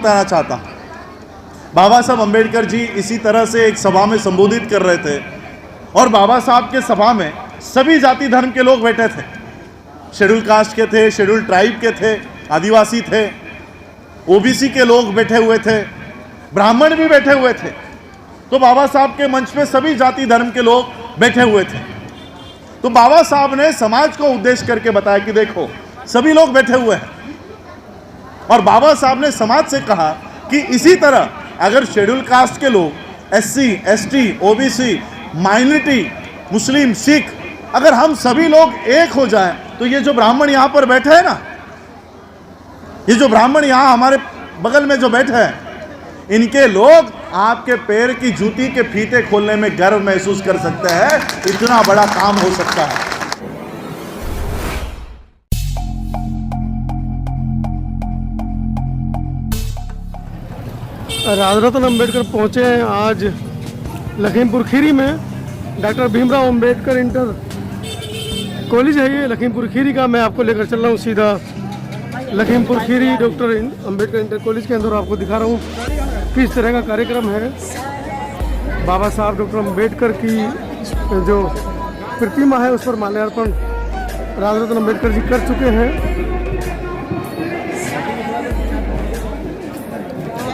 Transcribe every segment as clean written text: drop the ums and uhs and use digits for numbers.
बताना चाहता हूँ। बाबा साहब अम्बेडकर जी इसी तरह से एक सभा में संबोधित कर रहे थे और बाबा साहब के सभा में सभी जाति धर्म के लोग बैठे थे। शेड्यूल कास्ट के थे, शेड्यूल ट्राइब के थे, आदिवासी थे, ओबीसी के लोग बैठे हुए थे, ब्राह्मण भी बैठे हुए थे। तो बाबा साहब के मंच पे सभी जाति धर्म के लोग बैठे हुए थे। तो बाबा साहब ने समाज को उद्देश्य करके बताया कि देखो सभी लोग बैठे हुए हैं, और बाबा साहब ने समाज से कहा कि इसी तरह अगर शेड्यूल कास्ट के लोग, एससी, एसटी, ओबीसी, माइनॉरिटी, मुस्लिम, सिख, अगर हम सभी लोग एक हो जाएं तो ये जो ब्राह्मण यहाँ पर बैठे हैं ना, ये जो ब्राह्मण यहाँ हमारे बगल में जो बैठे हैं, इनके लोग आपके पैर की जूती के फीते खोलने में गर्व महसूस कर सकते हैं। इतना बड़ा काम हो सकता है। राजरत्न अम्बेडकर पहुंचे हैं आज लखीमपुर खीरी में। Doctor Bhimrao Ambedkar inter college है ये लखीमपुर खीरी का। मैं आपको लेकर चल रहा हूँ सीधा Lakhimpur Kheri doctor Ambedkar inter college के अंदर। आपको दिखा रहा हूँ किस तरह का कार्यक्रम है। बाबा साहब डॉक्टर अम्बेडकर की जो प्रतिमा है उस पर माल्यार्पण राजरत्न अम्बेडकर जी कर चुके हैं।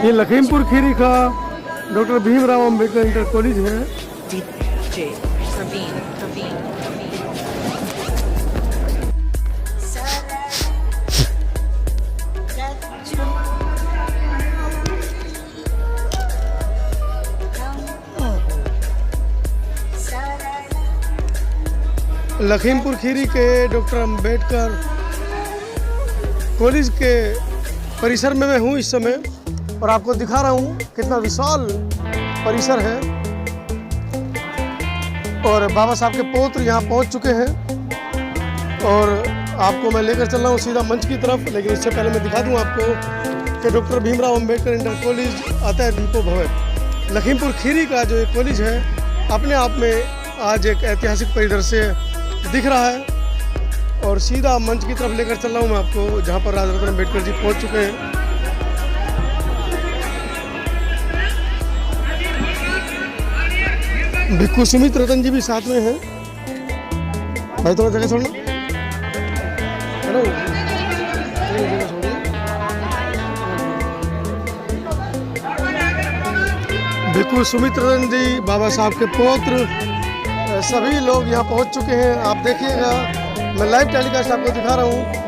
ये लखीमपुर खीरी का doctor Bhimrao Ambedkar inter college है। लखीमपुर खीरी के डॉक्टर अम्बेडकर कॉलेज के परिसर में मैं हूँ इस समय, और आपको दिखा रहा हूँ कितना विशाल परिसर है। और बाबा साहब के पौत्र यहाँ पहुँच चुके हैं और आपको मैं लेकर चल रहा हूँ सीधा मंच की तरफ। लेकिन इससे पहले मैं दिखा दूँ आपको कि doctor Bhimrao Ambedkar inter college आता है दीपो भवन। लखीमपुर खीरी का जो एक कॉलेज है अपने आप में आज एक ऐतिहासिक परिदृश्य दिख रहा है। और सीधा मंच की तरफ लेकर चल रहा हूँ मैं आपको, जहाँ पर राजरत्न अम्बेडकर जी पहुँच चुके हैं। भिक्खू सुमित रतन जी भी साथ में हैं। भाई थोड़ा जगह छोड़ना। हेलो, भिक्खू सुमित रतन जी, बाबा साहब के पौत्र, सभी लोग यहाँ पहुँच चुके हैं। आप देखिएगा, मैं लाइव टेलीकास्ट आपको दिखा रहा हूँ।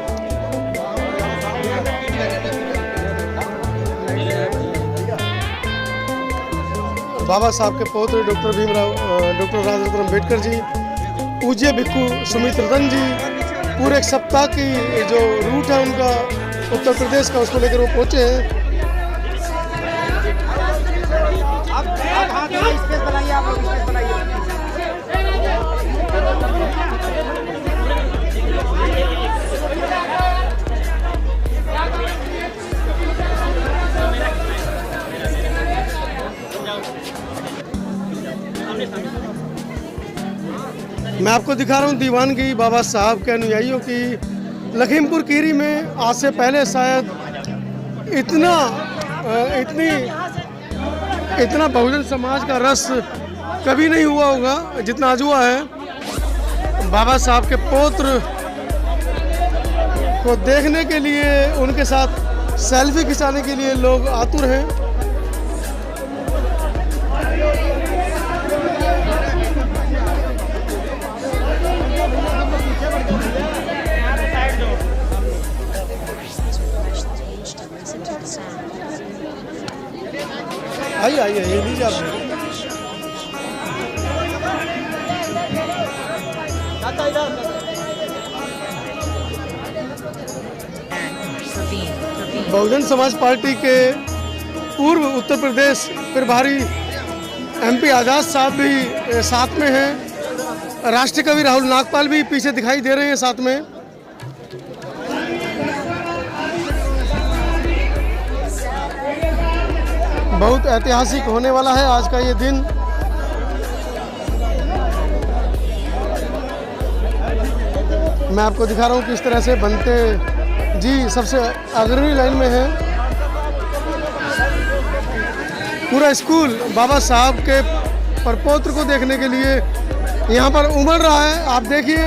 बाबा साहब के पौत्र डॉक्टर डॉक्टर राजरत्न अम्बेडकर जी, पूज्य भिक्खू सुमित रतन जी, पूरे एक सप्ताह की जो रूट है उनका उत्तर प्रदेश का, उसको लेकर वो पहुँचे हैं। मैं आपको दिखा रहा हूँ दीवानगी बाबा साहब के अनुयायियों की। लखीमपुर खीरी में आज से पहले शायद इतना बहुजन समाज का रस कभी नहीं हुआ होगा जितना आज हुआ है। बाबा साहब के पौत्र को देखने के लिए, उनके साथ सेल्फी खिंचाने के लिए लोग आतुर हैं। आइए ये लीजिए आप। बहुजन समाज पार्टी के पूर्व उत्तर प्रदेश प्रभारी एमपी आजाद साहब भी साथ में हैं। राष्ट्रीय कवि राहुल नागपाल भी पीछे दिखाई दे रहे हैं साथ में। बहुत ऐतिहासिक होने वाला है आज का ये दिन। मैं आपको दिखा रहा हूँ किस तरह से बनते जी सबसे अग्रणी लाइन में है। पूरा स्कूल बाबा साहब के प्रपौत्र को देखने के लिए यहाँ पर उमड़ रहा है। आप देखिए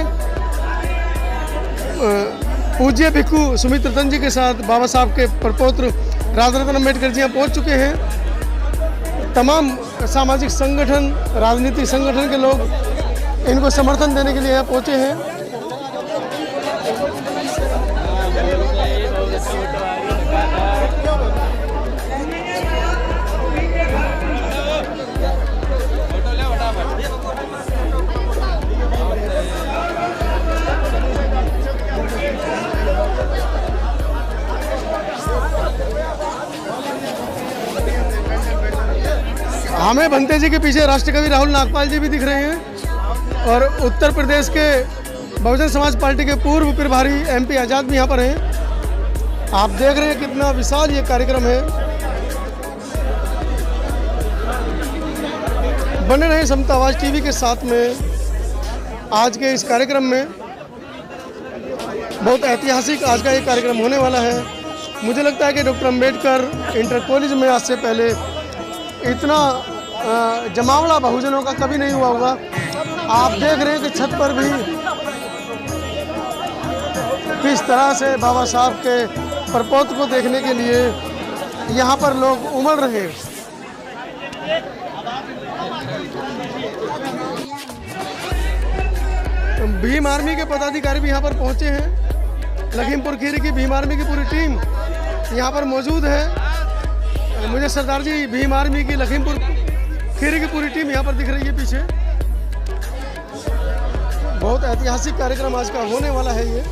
पूज्य भिक्खु सुमित रतन जी के साथ बाबा साहब के प्रपौत्र राजरत्न अम्बेडकर जी यहाँ पहुँच चुके हैं। तमाम सामाजिक संगठन, राजनीतिक संगठन के लोग इनको समर्थन देने के लिए यहाँ पहुँचे हैं। हमें भंते जी के पीछे राष्ट्रकवि राहुल नागपाल जी भी दिख रहे हैं और उत्तर प्रदेश के बहुजन समाज पार्टी के पूर्व प्रभारी MP आज़ाद भी यहाँ पर हैं। आप देख रहे हैं कितना विशाल ये कार्यक्रम है। बने रहे समता आवाज़ TV के साथ में। आज के इस कार्यक्रम में बहुत ऐतिहासिक आज का ये कार्यक्रम होने वाला है। मुझे लगता है कि डॉक्टर अम्बेडकर इंटर कॉलेज में आज से पहले इतना जमावड़ा बहुजनों का कभी नहीं हुआ होगा। आप देख रहे हैं कि छत पर भी किस तरह से बाबा साहब के प्रपौत्र को देखने के लिए यहाँ पर लोग उमड़ रहे हैं। भीम आर्मी के पदाधिकारी भी यहाँ पर पहुँचे हैं। लखीमपुर खीरी की भीम आर्मी की पूरी टीम यहाँ पर मौजूद है। मुझे सरदार जी भीम आर्मी की लखीमपुर खीरी की पूरी टीम यहाँ पर दिख रही है पीछे। बहुत ऐतिहासिक कार्यक्रम आज का होने वाला है ये।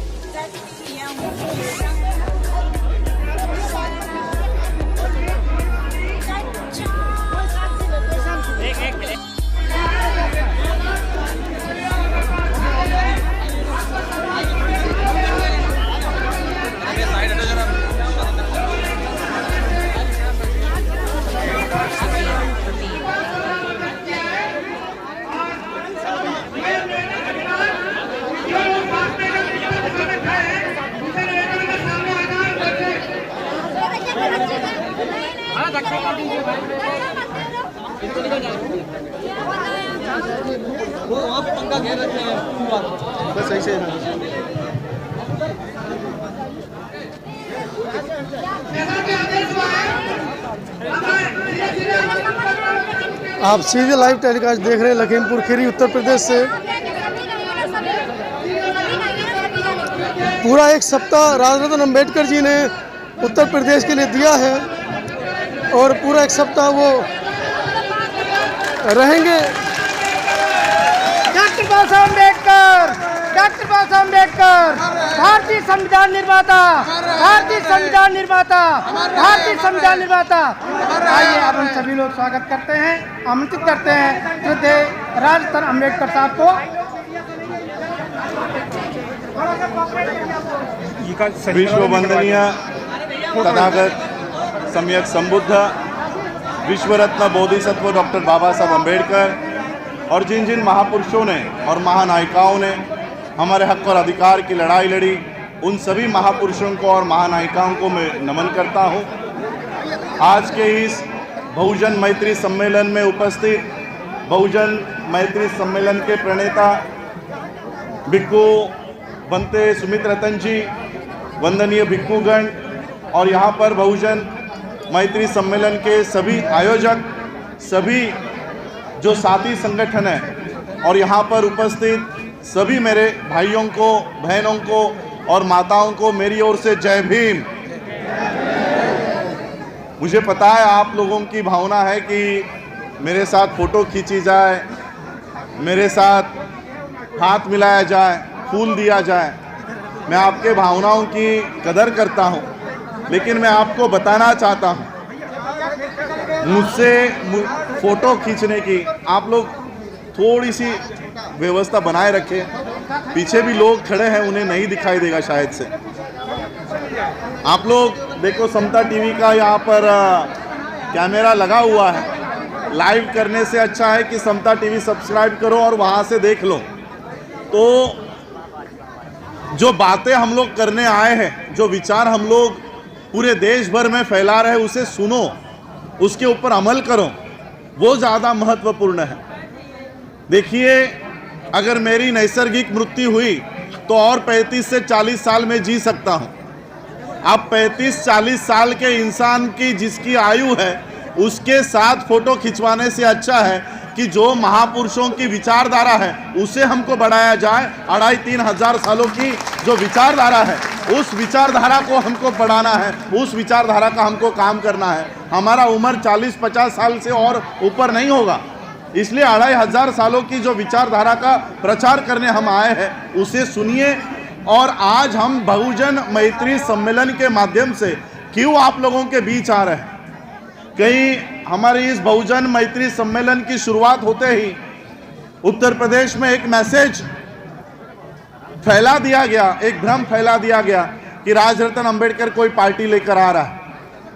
बस ऐसे आप सीधे लाइव टेलीकास्ट देख रहे हैं लखीमपुर खीरी उत्तर प्रदेश से। पूरा एक सप्ताह राजरत्न अम्बेडकर जी ने उत्तर प्रदेश के लिए दिया है और पूरा एक सप्ताह वो रहेंगे। डॉक्टर बाबा साहब अम्बेडकर, डॉक्टर बाबा साहब अम्बेडकर, भारतीय संविधान निर्माता, भारतीय संविधान निर्माता, भारतीय संविधान निर्माता। आइए अब हम सभी लोग स्वागत करते हैं, आमंत्रित करते हैं श्रद्धेय राजरत्न अम्बेडकर साहब को। विश्व वंदनीय तथागत सम्यक संबुद्ध विश्व रत्न बोधिसत्व डॉक्टर बाबा साहब अम्बेडकर और जिन जिन महापुरुषों ने और महानायिकाओं ने हमारे हक और अधिकार की लड़ाई लड़ी, उन सभी महापुरुषों को और महानायिकाओं को मैं नमन करता हूं। आज के इस बहुजन मैत्री सम्मेलन में उपस्थित बहुजन मैत्री सम्मेलन के प्रणेता भिक्खु भंते सुमित रतन जी, वंदनीय भिक्खुगण और यहाँ पर बहुजन मैत्री सम्मेलन के सभी आयोजक, सभी जो साथी संगठन हैं और यहाँ पर उपस्थित सभी मेरे भाइयों को, बहनों को और माताओं को मेरी ओर से जय भीम। मुझे पता है आप लोगों की भावना है कि मेरे साथ फ़ोटो खींची जाए, मेरे साथ हाथ मिलाया जाए, फूल दिया जाए। मैं आपके भावनाओं की कदर करता हूँ, लेकिन मैं आपको बताना चाहता हूँ, मुझसे फ़ोटो खींचने की आप लोग थोड़ी सी व्यवस्था बनाए रखें। पीछे भी लोग खड़े हैं, उन्हें नहीं दिखाई देगा शायद से। आप लोग देखो, समता टीवी का यहाँ पर कैमरा लगा हुआ है। लाइव करने से अच्छा है कि समता टीवी सब्सक्राइब करो और वहाँ से देख लो। तो जो बातें हम लोग करने आए हैं, जो विचार हम लोग पूरे देश भर में फैला रहे हैं, उसे सुनो। उसके ऊपर अमल करो, वो ज़्यादा महत्वपूर्ण है। देखिए, अगर मेरी नैसर्गिक मृत्यु हुई तो और 35 से 40 साल में जी सकता हूँ। अब 35-40 साल के इंसान की जिसकी आयु है उसके साथ फोटो खिंचवाने से अच्छा है कि जो महापुरुषों की विचारधारा है उसे हमको बढ़ाया जाए। 2,500-3 हज़ार सालों की जो विचारधारा है उस विचारधारा को हमको बढ़ाना है, उस विचारधारा का हमको काम करना है। हमारा उम्र 40-50 साल से और ऊपर नहीं होगा, इसलिए 2,500 सालों की जो विचारधारा का प्रचार करने हम आए हैं उसे सुनिए। और आज हम बहुजन मैत्री सम्मेलन के माध्यम से क्यों आप लोगों के बीच आ रहे हैं? कहीं हमारे इस बहुजन मैत्री सम्मेलन की शुरुआत होते ही उत्तर प्रदेश में एक मैसेज फैला दिया गया, एक भ्रम फैला दिया गया कि राजरत्न अंबेडकर कोई पार्टी लेकर आ रहा है,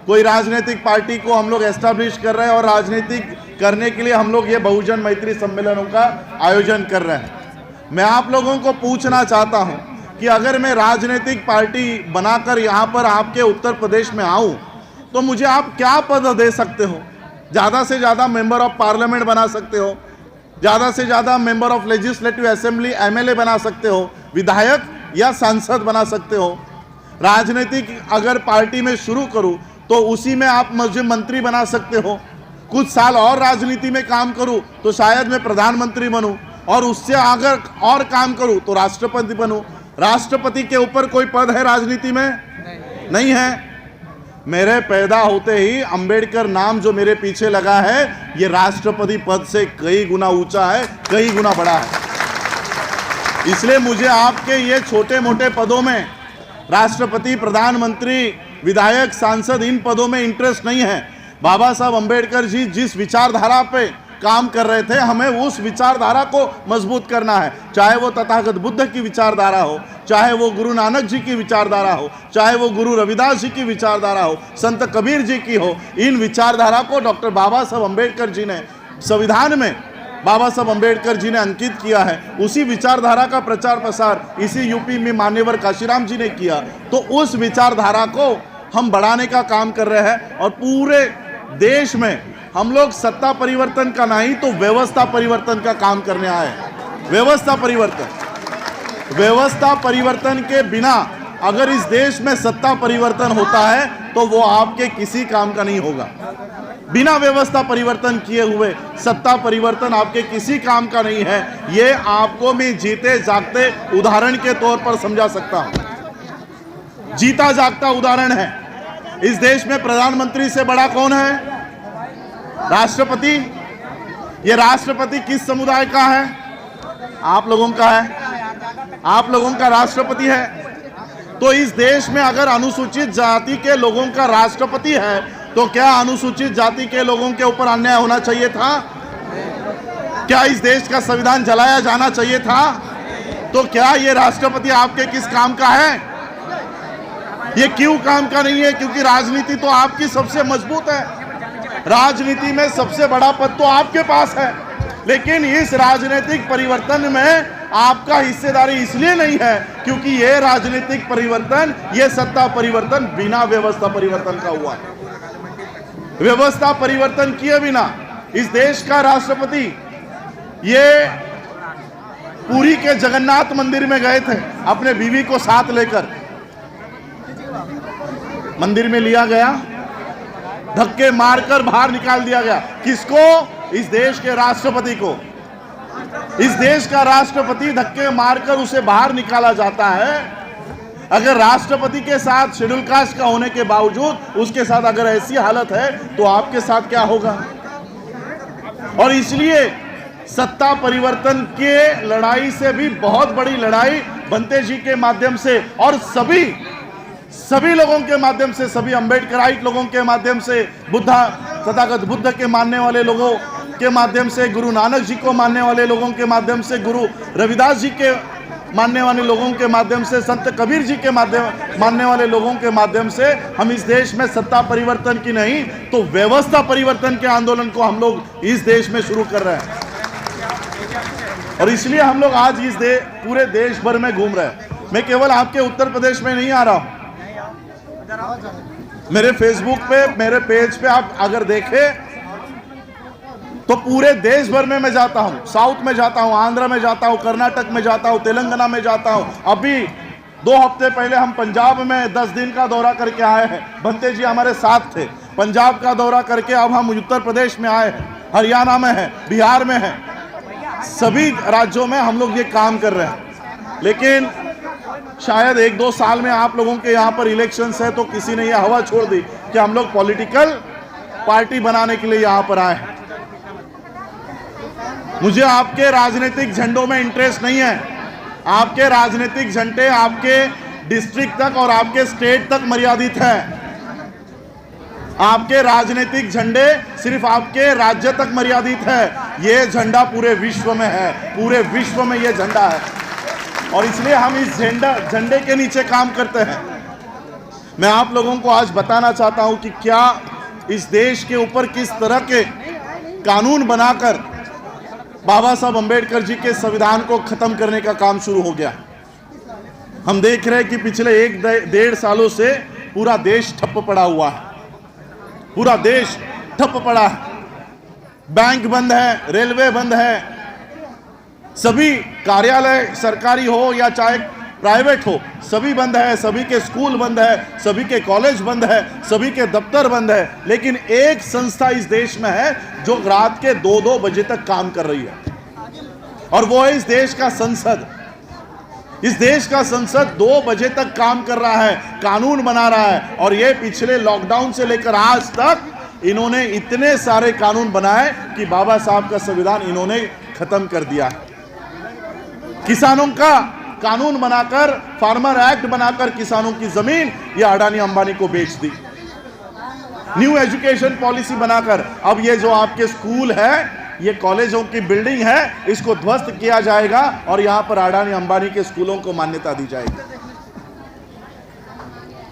कोई राजनीतिक पार्टी को हम लोग एस्टैब्लिश कर रहे हैं और राजनीतिक करने के लिए हम लोग ये बहुजन मैत्री सम्मेलनों का आयोजन कर रहे हैं। मैं आप लोगों को पूछना चाहता हूं कि अगर मैं राजनीतिक पार्टी बनाकर यहाँ पर आपके उत्तर प्रदेश में आऊँ तो मुझे आप क्या पद दे सकते हो? ज़्यादा से ज़्यादा मेंबर ऑफ पार्लियामेंट बना सकते हो, ज़्यादा से ज़्यादा member of legislative assembly MLA बना सकते हो, विधायक या सांसद बना सकते हो। राजनीतिक अगर पार्टी में शुरू करूं तो उसी में आप मुझे मंत्री बना सकते हो। कुछ साल और राजनीति में काम करूं तो शायद मैं प्रधानमंत्री बनूं, और उससे अगर और काम करूं तो राष्ट्रपति बनूं। राष्ट्रपति के ऊपर कोई पद है राजनीति में? नहीं है। मेरे पैदा होते ही अंबेडकर नाम जो मेरे पीछे लगा है ये राष्ट्रपति पद से कई गुना ऊंचा है, कई गुना बड़ा है। इसलिए मुझे आपके ये छोटे मोटे पदों में राष्ट्रपति, प्रधानमंत्री, विधायक, सांसद, इन पदों में इंटरेस्ट नहीं है। बाबा साहब अंबेडकर जी जिस विचारधारा पे काम कर रहे थे, हमें उस विचारधारा को मजबूत करना है। चाहे वो तथागत बुद्ध की विचारधारा हो, चाहे वो गुरु नानक जी की विचारधारा हो, चाहे वो गुरु रविदास जी की विचारधारा हो, संत कबीर जी की हो, इन विचारधारा को डॉक्टर बाबा साहब अंबेडकर जी ने संविधान में बाबा साहब अंबेडकर जी ने अंकित किया है। उसी विचारधारा का प्रचार प्रसार इसी यूपी में मान्यवर काशीराम जी ने किया। तो उस विचारधारा को हम बढ़ाने का काम कर रहे हैं और पूरे देश में हम लोग सत्ता परिवर्तन का नहीं तो व्यवस्था परिवर्तन का काम करने आए। व्यवस्था परिवर्तन के बिना अगर इस देश में सत्ता परिवर्तन होता है तो वो आपके किसी काम का नहीं होगा। बिना व्यवस्था परिवर्तन किए हुए सत्ता परिवर्तन आपके किसी काम का नहीं है। ये आपको मैं जीते जागते उदाहरण के तौर पर समझा सकता हूं। जीता जागता उदाहरण है। इस देश में प्रधानमंत्री से बड़ा कौन है? राष्ट्रपति। ये राष्ट्रपति किस समुदाय का है? आप लोगों का है। आप लोगों का राष्ट्रपति है। तो इस देश में अगर अनुसूचित जाति के लोगों का राष्ट्रपति है तो क्या अनुसूचित जाति के लोगों के ऊपर अन्याय होना चाहिए था? क्या इस देश का संविधान जलाया जाना चाहिए था? तो क्या ये राष्ट्रपति आपके किस काम का है? ये क्यों काम का नहीं है? क्योंकि राजनीति तो आपकी सबसे मजबूत है। राजनीति में सबसे बड़ा पद तो आपके पास है, लेकिन इस राजनीतिक परिवर्तन में आपका हिस्सेदारी इसलिए नहीं है क्योंकि ये राजनीतिक परिवर्तन, ये सत्ता परिवर्तन बिना व्यवस्था परिवर्तन का हुआ है। व्यवस्था परिवर्तन किए बिना इस देश का राष्ट्रपति ये पुरी के जगन्नाथ मंदिर में गए थे, अपने बीवी को साथ लेकर मंदिर में लिया गया, धक्के मारकर बाहर निकाल दिया गया। किसको? इस देश के राष्ट्रपति को। इस देश का राष्ट्रपति धक्के मारकर उसे बाहर निकाला जाता है। अगर राष्ट्रपति के साथ शेड्यूल कास्ट का होने के बावजूद उसके साथ अगर ऐसी हालत है तो आपके साथ क्या होगा? और इसलिए सत्ता परिवर्तन के लड़ाई से भी बहुत बड़ी लड़ाई बंते जी के माध्यम से और सभी लोगों के माध्यम से, सभी अम्बेडकराइट लोगों के माध्यम से, तथागत बुद्ध के मानने वाले लोगों के माध्यम से, गुरु नानक जी को मानने वाले लोगों के माध्यम से, गुरु रविदास जी के मानने वाले लोगों के माध्यम से, संत कबीर जी के मानने वाले लोगों के माध्यम से हम इस देश में सत्ता परिवर्तन की नहीं तो व्यवस्था परिवर्तन के आंदोलन को हम लोग इस देश में शुरू कर रहे हैं। और इसलिए हम लोग आज इस पूरे देश भर में घूम रहे हैं। मैं केवल आपके उत्तर प्रदेश में नहीं आ रहा हूं। मेरे फेसबुक पे, मेरे पेज पे आप अगर देखें तो पूरे देश भर में मैं जाता हूं, साउथ में जाता हूं, आंध्र में जाता हूं, कर्नाटक में जाता हूं, तेलंगाना में जाता हूं। अभी 2 हफ्ते पहले हम पंजाब में 10 दिन का दौरा करके आए हैं। बंते जी हमारे साथ थे। पंजाब का दौरा करके अब हम उत्तर प्रदेश में आए हैं, हरियाणा में है, बिहार में है, सभी राज्यों में हम लोग ये काम कर रहे हैं। लेकिन शायद 1-2 साल में आप लोगों के यहाँ पर इलेक्शंस है तो किसी ने ये हवा छोड़ दी कि हम लोग पॉलिटिकल पार्टी बनाने के लिए यहाँ पर आए हैं। मुझे आपके राजनीतिक झंडों में इंटरेस्ट नहीं है। आपके राजनीतिक झंडे आपके डिस्ट्रिक्ट तक और आपके स्टेट तक मर्यादित है। आपके राजनीतिक झंडे सिर्फ आपके राज्य तक मर्यादित है। यह झंडा पूरे विश्व में है, पूरे विश्व में यह झंडा है और इसलिए हम इस झंडे के नीचे काम करते हैं। मैं आप लोगों को आज बताना चाहता हूं कि क्या इस देश के ऊपर किस तरह के कानून बनाकर बाबा साहब अंबेडकर जी के संविधान को खत्म करने का काम शुरू हो गया। हम देख रहे हैं कि पिछले 1-1.5 सालों से पूरा देश ठप पड़ा हुआ है। पूरा देश ठप पड़ा है। बैंक बंद है, रेलवे बंद है, सभी कार्यालय सरकारी हो या चाहे प्राइवेट हो सभी बंद है, सभी के स्कूल बंद है, सभी के कॉलेज बंद है, सभी के दफ्तर बंद है। लेकिन एक संस्था इस देश में है जो रात के 2-2 बजे तक काम कर रही है और वो है इस देश का संसद। इस देश का संसद 2 बजे तक काम कर रहा है, कानून बना रहा है और ये पिछले लॉकडाउन से लेकर आज तक इन्होंने इतने सारे कानून बनाए कि बाबा साहब का संविधान इन्होंने खत्म कर दिया है। किसानों का कानून बनाकर, फार्मर एक्ट बनाकर किसानों की जमीन ये अडानी अंबानी को बेच दी। न्यू एजुकेशन पॉलिसी बनाकर अब ये जो आपके स्कूल है, ये कॉलेजों की बिल्डिंग है, इसको ध्वस्त किया जाएगा और यहां पर अडानी अंबानी के स्कूलों को मान्यता दी जाएगी।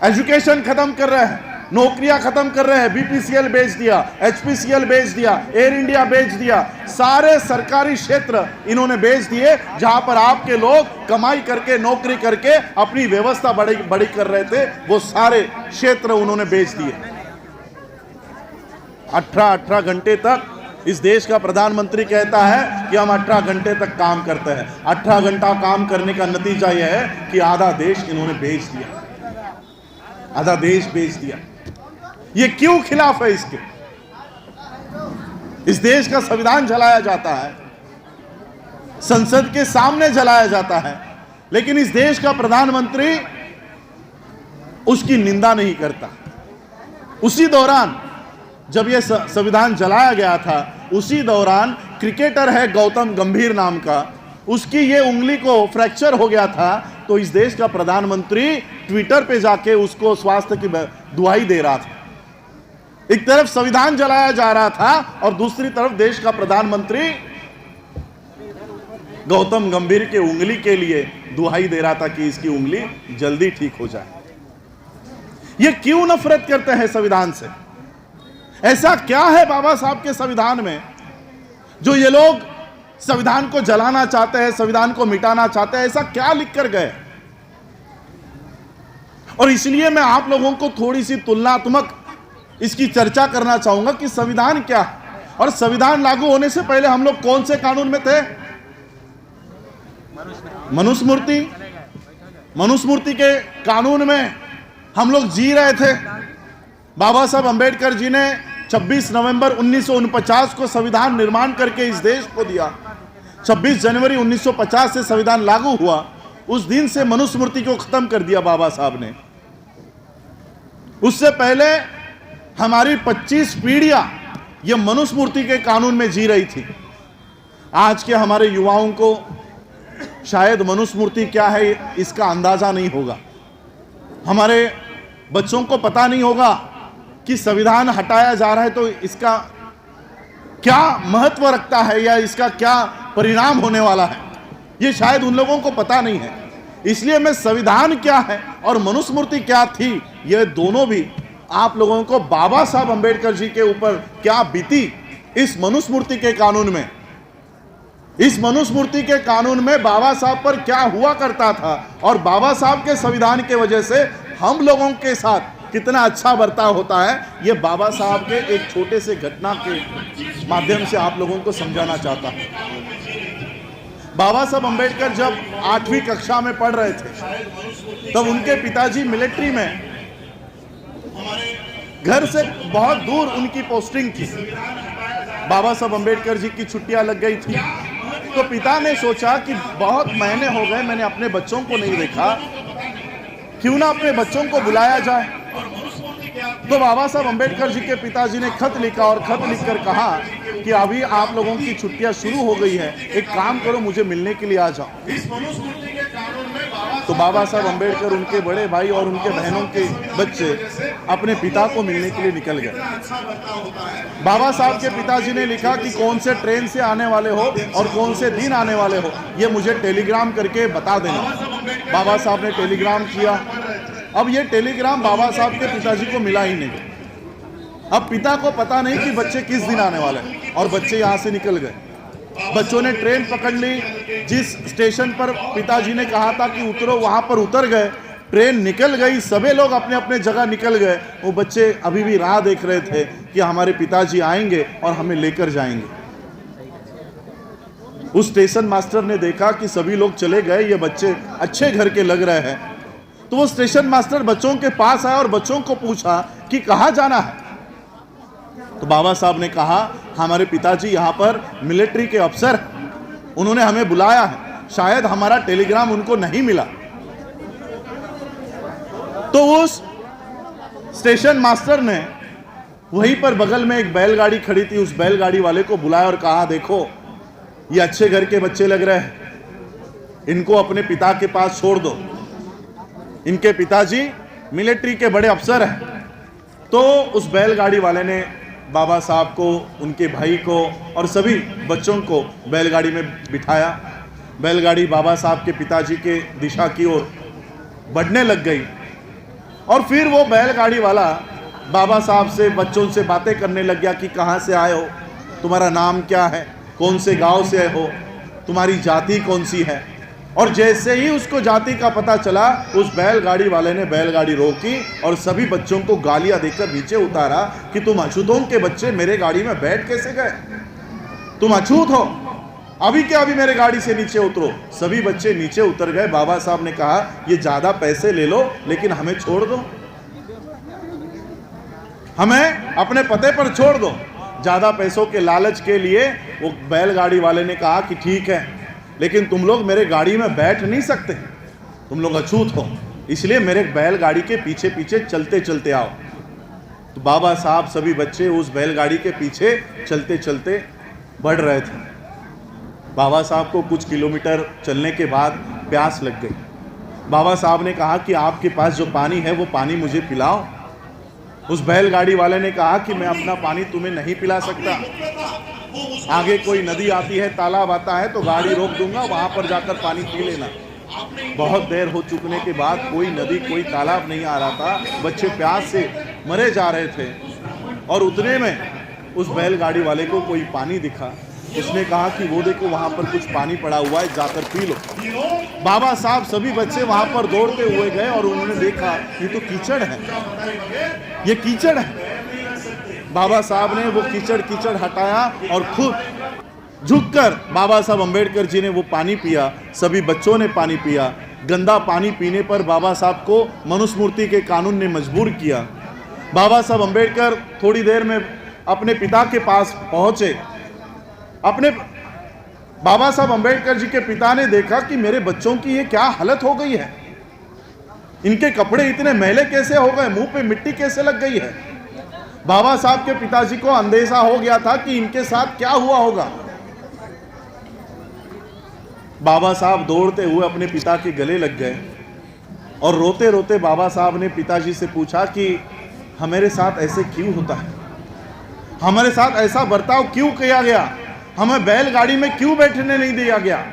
एजुकेशन खत्म कर रहे हैं, नौकरियां खत्म कर रहे हैं। बीपीसीएल बेच दिया, एचपीसीएल बेच दिया, एयर इंडिया बेच दिया, सारे सरकारी क्षेत्र इन्होंने बेच दिए जहां पर आपके लोग कमाई करके, नौकरी करके अपनी व्यवस्था बड़ी कर रहे थे, वो सारे क्षेत्र उन्होंने बेच दिए। 18 घंटे तक इस देश का प्रधानमंत्री कहता है कि हम 18 घंटे तक काम करते हैं। 18 घंटा काम करने का नतीजा यह है कि आधा देश इन्होंने बेच दिया, आधा देश बेच दिया। ये क्यों खिलाफ है इसके? इस देश का संविधान जलाया जाता है, संसद के सामने जलाया जाता है, लेकिन इस देश का प्रधानमंत्री उसकी निंदा नहीं करता। उसी दौरान जब यह संविधान जलाया गया था, उसी दौरान क्रिकेटर है गौतम गंभीर नाम का, उसकी ये उंगली को फ्रैक्चर हो गया था, तो इस देश का प्रधानमंत्री ट्विटर पे जाके उसको स्वास्थ्य की दुआई दे रहा था। एक तरफ संविधान जलाया जा रहा था और दूसरी तरफ देश का प्रधानमंत्री गौतम गंभीर के उंगली के लिए दुआई दे रहा था कि इसकी उंगली जल्दी ठीक हो जाए। ये क्यों नफरत करते हैं संविधान से? ऐसा क्या है बाबा साहब के संविधान में जो ये लोग संविधान को जलाना चाहते हैं, संविधान को मिटाना चाहते हैं? ऐसा क्या लिख कर गए? और इसलिए मैं आप लोगों को थोड़ी सी तुलनात्मक इसकी चर्चा करना चाहूंगा कि संविधान क्या है और संविधान लागू होने से पहले हम लोग कौन से कानून में थे? मनुस्मृति के कानून में हम लोग जी रहे थे। बाबा साहब अंबेडकर जी ने 26 नवंबर 1949 को संविधान निर्माण करके इस देश को दिया। 26 जनवरी 1950 से संविधान लागू हुआ। उस दिन से मनुस्मृति को खत्म कर दिया बाबा साहब ने। उससे पहले हमारी 25 पीढ़ियां ये मनुस्मृति के कानून में जी रही थी। आज के हमारे युवाओं को शायद मनुस्मृति क्या है इसका अंदाजा नहीं होगा। हमारे बच्चों को पता नहीं होगा कि संविधान हटाया जा रहा है तो इसका क्या महत्व रखता है या इसका क्या परिणाम होने वाला है, ये शायद उन लोगों को पता नहीं है। इसलिए मैं संविधान क्या है और मनुस्मृति क्या थी, ये दोनों भी आप लोगों को बाबा साहब अंबेडकर जी के ऊपर क्या बीती इस मनुस्मृति के कानून में, इस मनुस्मृति के कानून में बाबा साहब पर क्या हुआ करता था और बाबा साहब के संविधान के वजह से हम लोगों के साथ कितना अच्छा बर्ताव होता है, ये बाबा साहब के एक छोटे से घटना के माध्यम से आप लोगों को समझाना चाहता हूं। बाबा साहब अम्बेडकर जब 8वीं कक्षा में पढ़ रहे थे तब उनके पिताजी मिलिट्री में, घर से बहुत दूर उनकी पोस्टिंग थी। बाबा साहब अम्बेडकर जी की छुट्टियां लग गई थी, तो पिता ने सोचा कि बहुत महीने हो गए मैंने अपने बच्चों को नहीं देखा, क्यों ना अपने बच्चों को बुलाया जाए। तो बाबा साहब अम्बेडकर जी के पिताजी ने खत लिखा और खत लिखकर कहा कि अभी आप लोगों की छुट्टियां शुरू हो गई है, एक काम करो मुझे मिलने के लिए आ जाओ। तो बाबा साहब अम्बेडकर, उनके बड़े भाई और उनके बहनों के बच्चे अपने पिता को मिलने के लिए निकल गए। बाबा साहब के पिताजी ने लिखा कि कौन से ट्रेन से आने वाले हो और कौन से दिन आने वाले हो, ये मुझे टेलीग्राम करके बता देना। बाबा साहब ने टेलीग्राम किया। अब ये टेलीग्राम बाबा साहब के पिताजी को मिला ही नहीं। अब पिता को पता नहीं कि बच्चे किस दिन आने वाले हैं, और बच्चे यहाँ से निकल गए। बच्चों ने ट्रेन पकड़ ली, जिस स्टेशन पर पिताजी ने कहा था कि उतरो वहां पर उतर गए। ट्रेन निकल गई, सभी लोग अपने अपने जगह निकल गए। वो बच्चे अभी भी राह देख रहे थे कि हमारे पिताजी आएंगे और हमें लेकर जाएंगे। उस स्टेशन मास्टर ने देखा कि सभी लोग चले गए, ये बच्चे अच्छे घर के लग रहे हैं, तो वो स्टेशन मास्टर बच्चों के पास आया और बच्चों को पूछा कि कहाँ जाना है। तो बाबा साहब ने कहा हमारे पिताजी यहाँ पर मिलिट्री के अफसर, उन्होंने हमें बुलाया है, शायद हमारा टेलीग्राम उनको नहीं मिला। तो उस स्टेशन मास्टर ने वहीं पर बगल में एक बैलगाड़ी खड़ी थी, उस बैलगाड़ी वाले को बुलाया और कहा देखो ये अच्छे घर के बच्चे लग रहे हैं, इनको अपने पिता के पास छोड़ दो, इनके पिताजी मिलिट्री के बड़े अफसर हैं। तो उस बैलगाड़ी वाले ने बाबा साहब को, उनके भाई को और सभी बच्चों को बैलगाड़ी में बिठाया। बैलगाड़ी बाबा साहब के पिताजी के दिशा की ओर बढ़ने लग गई और फिर वो बैलगाड़ी वाला बाबा साहब से, बच्चों से बातें करने लग गया कि कहाँ से आए हो, तुम्हारा नाम क्या है, कौन से गांव से हो, तुम्हारी जाति कौन सी है। और जैसे ही उसको जाति का पता चला, उस बैलगाड़ी वाले ने बैलगाड़ी रोकी और सभी बच्चों को गालियां देकर नीचे उतारा कि तुम अछूतों के बच्चे मेरे गाड़ी में बैठ कैसे गए, तुम अछूत हो, अभी क्या अभी मेरे गाड़ी से नीचे उतरो। सभी बच्चे नीचे उतर गए। बाबा साहब ने कहा ये ज्यादा पैसे ले लो लेकिन हमें छोड़ दो, हमें अपने पते पर छोड़ दो। ज्यादा पैसों के लालच के लिए वो बैलगाड़ी वाले ने कहा कि ठीक है, लेकिन तुम लोग मेरे गाड़ी में बैठ नहीं सकते, तुम लोग अछूत हो, इसलिए मेरे बैलगाड़ी के पीछे पीछे चलते चलते आओ। तो बाबा साहब, सभी बच्चे उस बैलगाड़ी के पीछे चलते चलते बढ़ रहे थे। बाबा साहब को कुछ किलोमीटर चलने के बाद प्यास लग गई। बाबा साहब ने कहा कि आपके पास जो पानी है वो पानी मुझे पिलाओ। उस बैलगाड़ी वाले ने कहा कि मैं अपना पानी तुम्हें नहीं पिला सकता, आगे कोई नदी आती है, तालाब आता है तो गाड़ी रोक दूंगा, वहां पर जाकर पानी पी लेना। बहुत देर हो चुकने के बाद कोई नदी, कोई तालाब नहीं आ रहा था, बच्चे प्यास से मरे जा रहे थे। और उतने में उस बैलगाड़ी वाले को कोई पानी दिखा, उसने कहा कि वो देखो वहां पर कुछ पानी पड़ा हुआ है, जाकर पी लो। बाबा साहब, सभी बच्चे वहां पर दौड़ते हुए गए और उन्होंने देखा ये तो कीचड़ है, ये कीचड़ है। बाबा साहब ने वो कीचड़ हटाया और खुद झुककर बाबा साहब अम्बेडकर जी ने वो पानी पिया। सभी बच्चों ने पानी पिया। गंदा पानी पीने पर बाबा साहब को मनुस्मृति के कानून ने मजबूर किया। बाबा साहब अम्बेडकर थोड़ी देर में अपने पिता के पास पहुंचे। अपने बाबा साहब अम्बेडकर जी के पिता ने देखा कि मेरे बच्चों की ये क्या हालत हो गई है, इनके कपड़े इतने मैले कैसे हो गए, मुंह पे मिट्टी कैसे लग गई है। बाबा साहब के पिताजी को अंदेशा हो गया था कि इनके साथ क्या हुआ होगा। बाबा साहब दौड़ते हुए अपने पिता के गले लग गए और रोते रोते बाबा साहब ने पिताजी से पूछा कि हमारे साथ ऐसे क्यों होता है, हमारे साथ ऐसा बर्ताव क्यों किया गया, हमें बैलगाड़ी में क्यों बैठने नहीं दिया गया,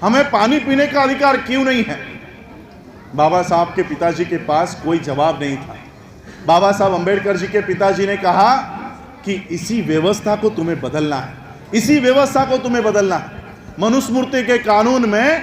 हमें पानी पीने का अधिकार क्यों नहीं है। बाबा साहब के पिताजी के पास कोई जवाब नहीं था। बाबा साहब अम्बेडकर जी के पिताजी ने कहा कि इसी व्यवस्था को तुम्हें बदलना है, इसी व्यवस्था को तुम्हें बदलना है। मनुस्मृति के कानून में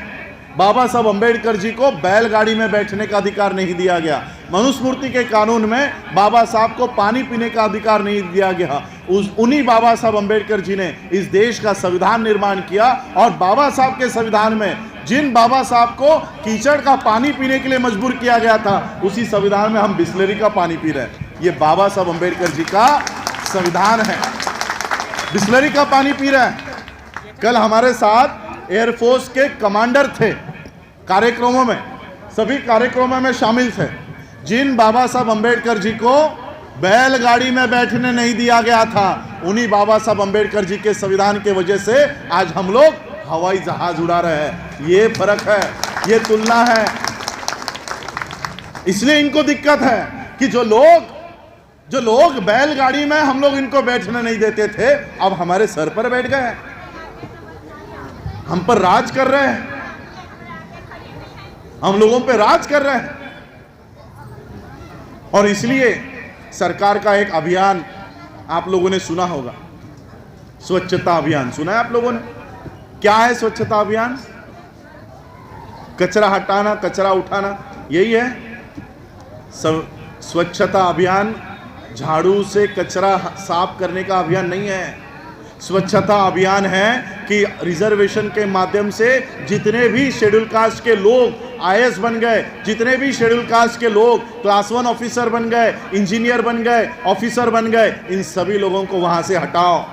बाबा साहब अम्बेडकर जी को बैलगाड़ी में बैठने का अधिकार नहीं दिया गया। मनुस्मृति के कानून में बाबा साहब को पानी पीने का अधिकार नहीं दिया गया। उन्हीं बाबा साहब अंबेडकर जी ने इस देश का संविधान निर्माण किया, और बाबा साहब के संविधान में जिन बाबा साहब को कीचड़ का पानी पीने के लिए मजबूर किया गया था, उसी संविधान में हम बिस्लेरी का पानी पी रहे हैं। ये बाबा साहब अंबेडकर जी का संविधान है, बिस्लेरी का पानी पी रहे हैं। कल हमारे साथ एयरफोर्स के कमांडर थे, कार्यक्रमों में, सभी कार्यक्रमों में शामिल थे। जिन बाबा साहब अंबेडकर जी को बैलगाड़ी में बैठने नहीं दिया गया था, उन्हीं बाबा साहब अंबेडकर जी के संविधान के वजह से आज हम लोग हवाई जहाज उड़ा रहे हैं। ये फर्क है, ये तुलना है। इसलिए इनको दिक्कत है कि जो लोग बैलगाड़ी में हम लोग इनको बैठने नहीं देते थे, अब हमारे सर पर बैठ गए, हम पर राज कर रहे हैं, हम लोगों पे राज कर रहे हैं। और इसलिए सरकार का एक अभियान आप लोगों ने सुना होगा, स्वच्छता अभियान। सुना है आप लोगों ने? क्या है स्वच्छता अभियान? कचरा हटाना, कचरा उठाना, यही है स्वच्छता अभियान। झाड़ू से कचरा साफ करने का अभियान नहीं है। स्वच्छता अभियान है कि रिजर्वेशन के माध्यम से जितने भी शेड्यूल कास्ट के लोग आईएएस बन गए, जितने भी शेड्यूल कास्ट के लोग क्लास 1 ऑफिसर बन गए, इंजीनियर बन गए, ऑफिसर बन गए, इन सभी लोगों को वहां से हटाओ,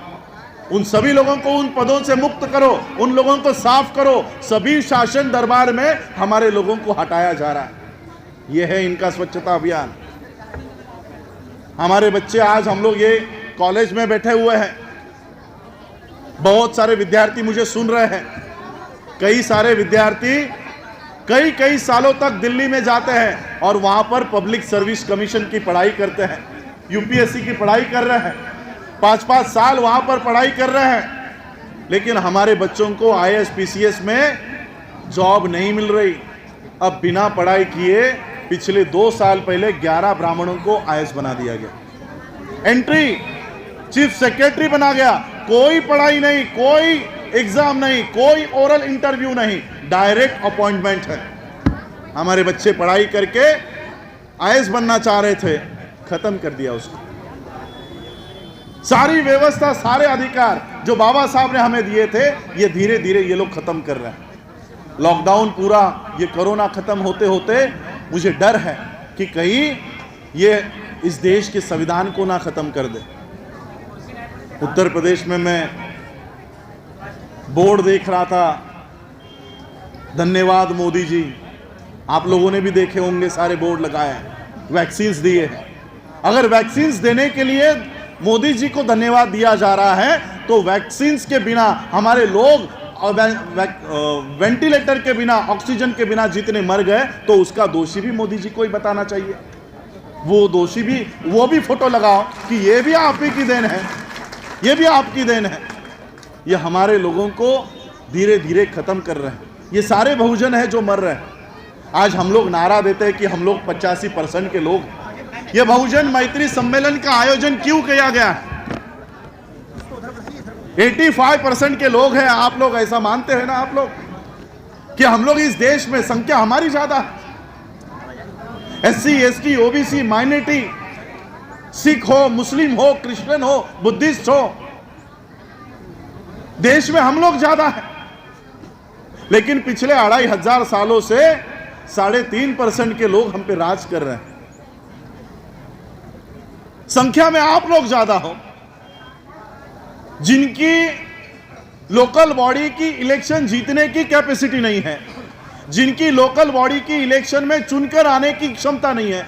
उन सभी लोगों को उन पदों से मुक्त करो, उन लोगों को साफ करो। सभी शासन दरबार में हमारे लोगों को हटाया जा रहा है। यह है इनका स्वच्छता अभियान। हमारे बच्चे, आज हम लोग ये कॉलेज में बैठे हुए हैं, बहुत सारे विद्यार्थी मुझे सुन रहे हैं। कई सारे विद्यार्थी कई सालों तक दिल्ली में जाते हैं और वहां पर पब्लिक सर्विस कमीशन की पढ़ाई करते हैं, यूपीएससी की पढ़ाई कर रहे हैं, 5-5 साल वहां पर पढ़ाई कर रहे हैं, लेकिन हमारे बच्चों को आईएएस पीसीएस में जॉब नहीं मिल रही। अब बिना पढ़ाई किए पिछले 2 साल पहले 11 ब्राह्मणों को आईएएस बना दिया गया, एंट्री चीफ सेक्रेटरी बना गया। कोई पढ़ाई नहीं, कोई एग्जाम नहीं, कोई ओरल इंटरव्यू नहीं, डायरेक्ट अपॉइंटमेंट है। हमारे बच्चे पढ़ाई करके आईएएस बनना चाह रहे थे, खत्म कर दिया उसको। सारी व्यवस्था, सारे अधिकार जो बाबा साहब ने हमें दिए थे, ये धीरे धीरे ये लोग खत्म कर रहे हैं। लॉकडाउन पूरा, ये कोरोना खत्म होते होते मुझे डर है कि कहीं ये इस देश के संविधान को ना खत्म कर दे। उत्तर प्रदेश में मैं बोर्ड देख रहा था, धन्यवाद मोदी जी, आप लोगों ने भी देखे होंगे, सारे बोर्ड लगाए हैं, वैक्सीन्स दिए हैं। अगर वैक्सीन्स देने के लिए मोदी जी को धन्यवाद दिया जा रहा है, तो वैक्सीन्स के बिना हमारे लोग वेंटिलेटर के बिना, ऑक्सीजन के बिना जितने मर गए, तो उसका दोषी भी मोदी जी को ही बताना चाहिए। वो दोषी भी, वो भी फोटो लगाओ कि ये भी आप ही की देन है, ये भी आपकी देन है। ये हमारे लोगों को धीरे धीरे खत्म कर रहे हैं। ये सारे बहुजन है जो मर रहे हैं। आज हम लोग नारा देते हैं कि हम लोग 85% के लोग। ये बहुजन मैत्री सम्मेलन का आयोजन क्यों किया गया है? 85% के लोग हैं। आप लोग ऐसा मानते हैं ना, आप लोग, कि हम लोग इस देश में संख्या हमारी ज्यादा है। SC, ST, OBC, minority, Sikh हो, मुस्लिम हो, क्रिश्चियन हो, बुद्धिस्ट हो, देश में हम लोग ज्यादा है। लेकिन पिछले 2500 सालों से 3.5% के लोग हम पे राज कर रहे हैं। संख्या में आप लोग ज्यादा हो। जिनकी लोकल बॉडी की इलेक्शन जीतने की कैपेसिटी नहीं है, जिनकी लोकल बॉडी की इलेक्शन में चुनकर आने की क्षमता नहीं है,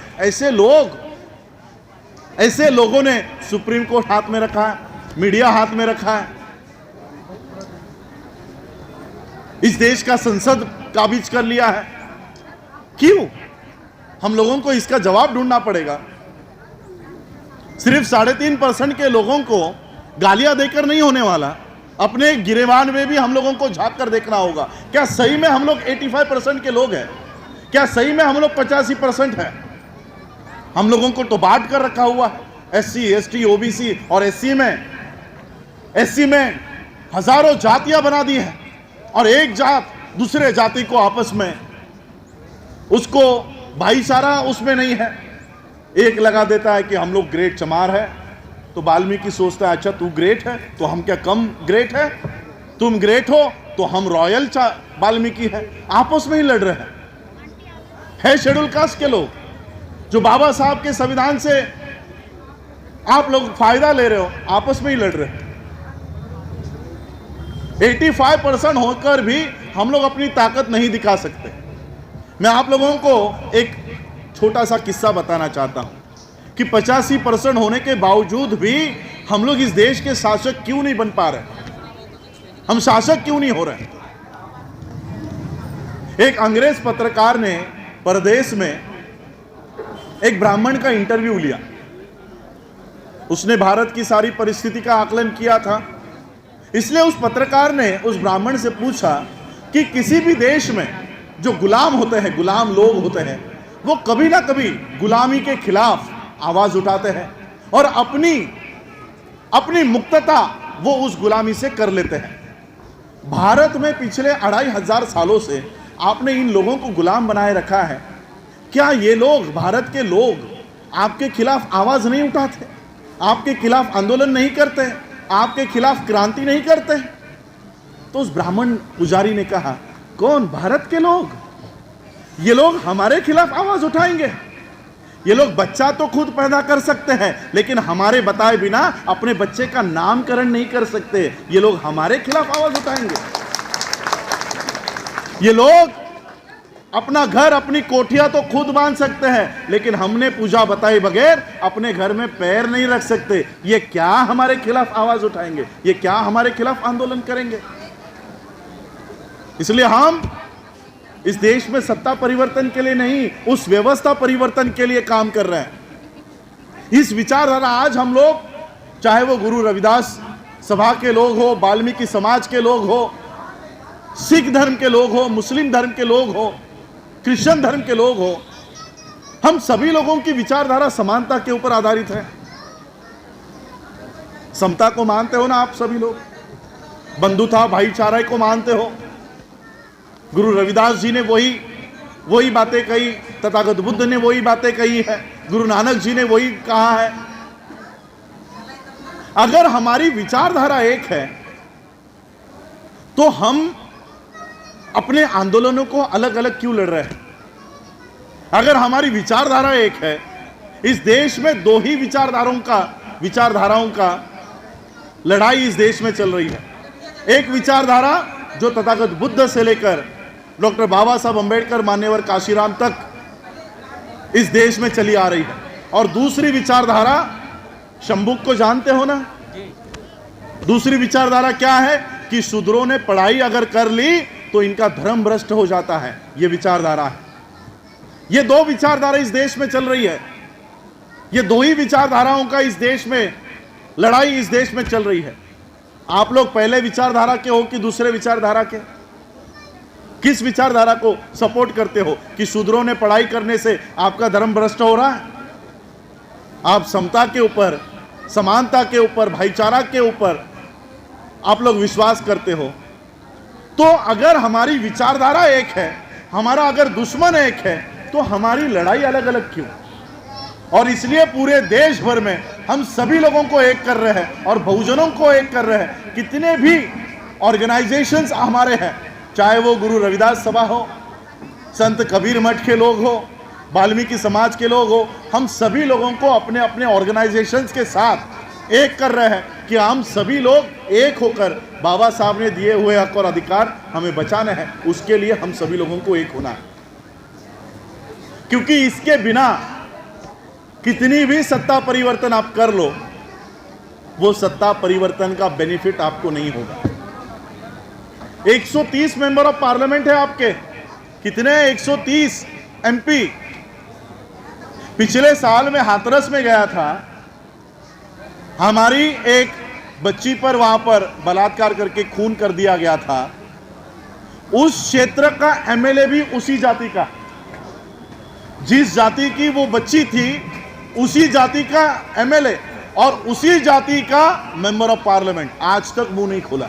ऐसे लोगों ने सुप्रीम कोर्ट हाथ में रखा है, मीडिया हाथ में रखा है, इस देश का संसद काबिज कर लिया है। क्यों? हम लोगों को इसका जवाब ढूंढना पड़ेगा। सिर्फ 3.5% के लोगों को गालियां देकर नहीं होने वाला। अपने गिरेबान में भी हम लोगों को झांक कर देखना होगा। क्या सही में हम लोग 85% के लोग हैं? क्या सही में हम लोग 85% हैं? हम लोगों को तो बांट कर रखा हुआ है, SC, ST, OBC और SC में हजारों जातियां बना दी हैं, और एक जात दूसरे जाति को आपस में उसको भाईचारा उसमें नहीं है। एक लगा देता है कि हम लोग ग्रेट चमार है, तो वाल्मीकि सोचता है अच्छा तू ग्रेट है तो हम क्या कम ग्रेट है, तुम ग्रेट हो तो हम रॉयल वाल्मीकि है। आपस में ही लड़ रहे हैं शेड्यूल कास्ट के लोग, जो बाबा साहब के संविधान से आप लोग फायदा ले रहे हो, आपस में ही लड़ रहे हैं। 85% होकर भी हम लोग अपनी ताकत नहीं दिखा सकते। मैं आप लोगों को एक छोटा सा किस्सा बताना चाहता हूं कि 85% होने के बावजूद भी हम लोग इस देश के शासक क्यों नहीं बन पा रहे, हम शासक क्यों नहीं हो रहे। एक अंग्रेज पत्रकार ने परदेश में एक ब्राह्मण का इंटरव्यू लिया। उसने भारत की सारी परिस्थिति का आकलन किया था, इसलिए उस पत्रकार ने उस ब्राह्मण से पूछा कि किसी भी देश में जो गुलाम होते हैं, गुलाम लोग होते हैं, वो कभी ना कभी गुलामी के खिलाफ आवाज उठाते हैं और अपनी मुक्तता वो उस गुलामी से कर लेते हैं। भारत में पिछले 2500 सालों से आपने इन लोगों को गुलाम बनाए रखा है, क्या ये लोग, भारत के लोग, आपके खिलाफ आवाज नहीं उठाते, आपके खिलाफ आंदोलन नहीं करते, आपके खिलाफ क्रांति नहीं करते? तो उस ब्राह्मण पुजारी ने कहा, कौन? भारत के लोग। ये लोग हमारे खिलाफ आवाज उठाएंगे? ये लोग बच्चा तो खुद पैदा कर सकते हैं, लेकिन हमारे बताए बिना अपने बच्चे का नामकरण नहीं कर सकते। ये लोग हमारे खिलाफ आवाज उठाएंगे? ये लोग अपना घर, अपनी कोठियां तो खुद बांध सकते हैं, लेकिन हमने पूजा बताए बगैर अपने घर में पैर नहीं रख सकते। ये क्या हमारे खिलाफ आवाज उठाएंगे? ये क्या हमारे खिलाफ आंदोलन करेंगे? इसलिए हम इस देश में सत्ता परिवर्तन के लिए नहीं, उस व्यवस्था परिवर्तन के लिए काम कर रहे हैं। इस विचारधारा आज हम लोग, चाहे वो गुरु रविदास सभा के लोग हो, वाल्मीकि समाज के लोग हो, सिख धर्म के लोग हो, मुस्लिम धर्म के लोग हो, क्रिश्चियन धर्म के लोग हो, हम सभी लोगों की विचारधारा समानता के ऊपर आधारित है। समता को मानते हो ना आप सभी लोग, बंधुता भाईचारा को मानते हो। गुरु रविदास जी ने वही बातें कही, तथागत बुद्ध ने वही बातें कही है, गुरु नानक जी ने वही कहा है। अगर हमारी विचारधारा एक है तो हम अपने आंदोलनों को अलग अलग क्यों लड़ रहे हैं? अगर हमारी विचारधारा एक है, इस देश में दो ही विचारधाराओं का लड़ाई इस देश में चल रही है। एक विचारधारा जो तथागत बुद्ध से लेकर डॉक्टर बाबा साहब अंबेडकर, मान्यवर काशीराम तक इस देश में चली आ रही है, और दूसरी विचारधारा शंभुक को जानते हो ना? दूसरी विचारधारा क्या है कि शूद्रों ने पढ़ाई अगर कर ली तो इनका धर्म भ्रष्ट हो जाता है। यह विचारधारा है। ये दो विचारधारा इस देश में चल रही है। ये दो ही विचारधाराओं का इस देश में लड़ाई इस देश में चल रही है। आप लोग पहले विचारधारा के हो कि दूसरे विचारधारा के? किस विचारधारा को सपोर्ट करते हो? कि शूद्रों ने पढ़ाई करने से आपका धर्म भ्रष्ट हो रहा है? आप समता के ऊपर, समानता के ऊपर, भाईचारा के ऊपर आप लोग विश्वास करते हो, तो अगर हमारी विचारधारा एक है, हमारा अगर दुश्मन एक है, तो हमारी लड़ाई अलग अलग क्यों? और इसलिए पूरे देश भर में हम सभी लोगों को एक कर रहे हैं और बहुजनों को एक कर रहे हैं। कितने भी ऑर्गेनाइजेशंस हमारे हैं, चाहे वो गुरु रविदास सभा हो, संत कबीर मठ के लोग हो, वाल्मीकि समाज के लोग हो, हम सभी लोगों को अपने अपने ऑर्गेनाइजेशंस के साथ एक कर रहे हैं कि हम सभी लोग एक होकर बाबा साहब ने दिए हुए हक और अधिकार हमें बचाने हैं। उसके लिए हम सभी लोगों को एक होना है, क्योंकि इसके बिना कितनी भी सत्ता परिवर्तन आप कर लो, वो सत्ता परिवर्तन का बेनिफिट आपको नहीं होगा। 130 मेंबर ऑफ पार्लियामेंट है आपके, कितने? 130 एमपी। पिछले साल में हाथरस में गया था, हमारी एक बच्ची पर वहां पर बलात्कार करके खून कर दिया गया था। उस क्षेत्र का एमएलए भी उसी जाति का, जिस जाति की वो बच्ची थी उसी जाति का एमएलए और उसी जाति का मेंबर ऑफ पार्लियामेंट आज तक मुंह नहीं खोला।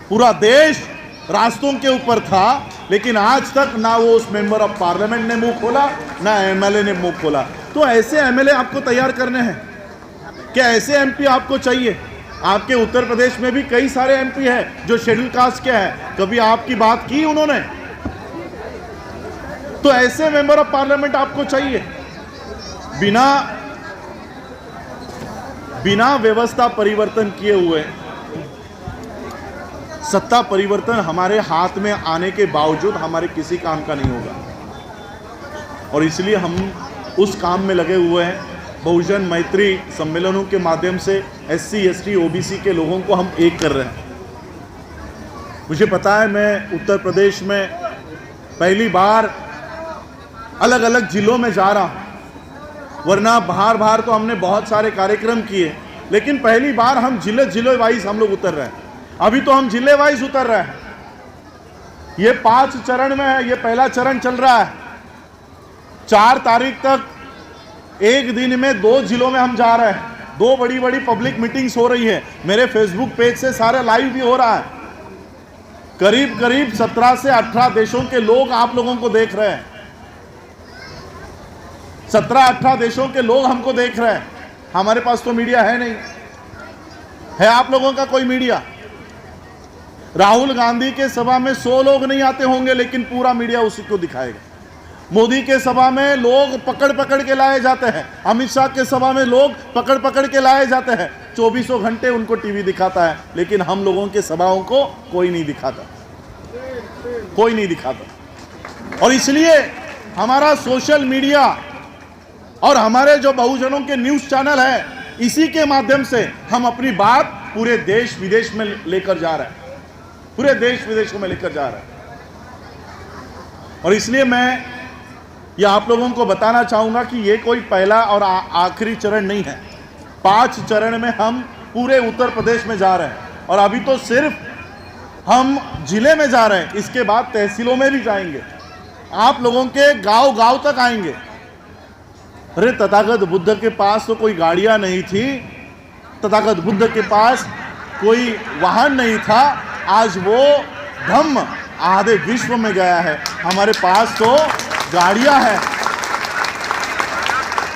पूरा देश रास्तों के ऊपर था, लेकिन आज तक ना वो उस मेंबर ऑफ पार्लियामेंट ने मुंह खोला, ना एमएलए ने मुंह खोला। तो ऐसे एमएलए आपको तैयार करने हैं क्या? ऐसे एमपी आपको चाहिए? आपके उत्तर प्रदेश में भी कई सारे एमपी हैं जो शेड्यूल कास्ट के हैं, कभी आपकी बात की उन्होंने? तो ऐसे मेंबर ऑफ पार्लियामेंट आपको चाहिए? बिना व्यवस्था परिवर्तन किए हुए सत्ता परिवर्तन हमारे हाथ में आने के बावजूद हमारे किसी काम का नहीं होगा। और इसलिए हम उस काम में लगे हुए हैं। बहुजन मैत्री सम्मेलनों के माध्यम से SC ST OBC के लोगों को हम एक कर रहे हैं। मुझे पता है, मैं उत्तर प्रदेश में पहली बार अलग अलग जिलों में जा रहा हूँ, वरना बाहर तो हमने बहुत सारे कार्यक्रम किए, लेकिन पहली बार हम जिले वाइज हम लोग उतर रहे हैं। अभी तो हम जिले वाइज उतर रहे हैं। ये 5 चरण में है, ये पहला चरण चल रहा है। 4 तारीख तक एक दिन में 2 जिलों में हम जा रहे हैं। 2 बड़ी बड़ी पब्लिक मीटिंग्स हो रही है। मेरे फेसबुक पेज से सारे लाइव भी हो रहा है। करीब 17 से 18 देशों के लोग आप लोगों को देख रहे हैं। 17-18 देशों के लोग हमको देख रहे हैं। हमारे पास तो मीडिया है नहीं, है आप लोगों का कोई मीडिया? राहुल गांधी के सभा में 100 लोग नहीं आते होंगे, लेकिन पूरा मीडिया उसी को दिखाएगा। मोदी के सभा में लोग पकड़ के लाए जाते हैं। अमित शाह के सभा में लोग पकड़ के लाए जाते हैं। 24 घंटे उनको टीवी दिखाता है, लेकिन हम लोगों के सभाओं को कोई नहीं दिखाता, कोई नहीं दिखाता। और इसलिए हमारा सोशल मीडिया और हमारे जो बहुजनों के न्यूज़ चैनल है, इसी के माध्यम से हम अपनी बात पूरे देश विदेश में लेकर जा रहे हैं, पूरे देश विदेशों में लेकर जा रहे हैं। और इसलिए मैं ये आप लोगों को बताना चाहूँगा कि ये कोई पहला और आखिरी चरण नहीं है। 5 चरण में हम पूरे उत्तर प्रदेश में जा रहे हैं। और अभी तो सिर्फ हम जिले में जा रहे हैं, इसके बाद तहसीलों में भी जाएंगे, आप लोगों के गांव तक आएंगे। अरे तथागत बुद्ध के पास तो कोई गाड़ियाँ नहीं थी, तथागत बुद्ध के पास कोई वाहन नहीं था। आज वो धम्म आधे विश्व में गया है। हमारे पास तो गाड़ियां हैं,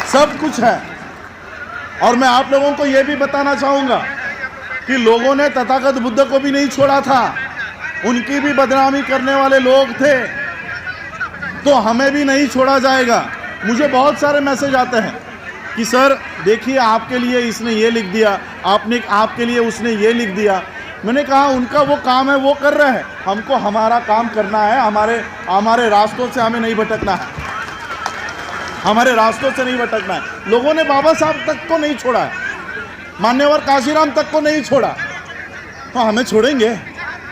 सब कुछ है। और मैं आप लोगों को यह भी बताना चाहूंगा कि लोगों ने तथागत बुद्ध को भी नहीं छोड़ा था, उनकी भी बदनामी करने वाले लोग थे, तो हमें भी नहीं छोड़ा जाएगा। मुझे बहुत सारे मैसेज आते हैं कि सर देखिए आपके लिए इसने ये लिख दिया, आपके लिए उसने ये लिख दिया। मैंने कहा उनका वो काम है, वो कर रहे हैं, हमको हमारा काम करना है। हमारे रास्तों से हमें नहीं भटकना है, हमारे रास्तों से नहीं भटकना है। लोगों ने बाबा साहब तक को नहीं छोड़ा है, मान्यवर काशीराम तक को नहीं छोड़ा, तो हमें छोड़ेंगे?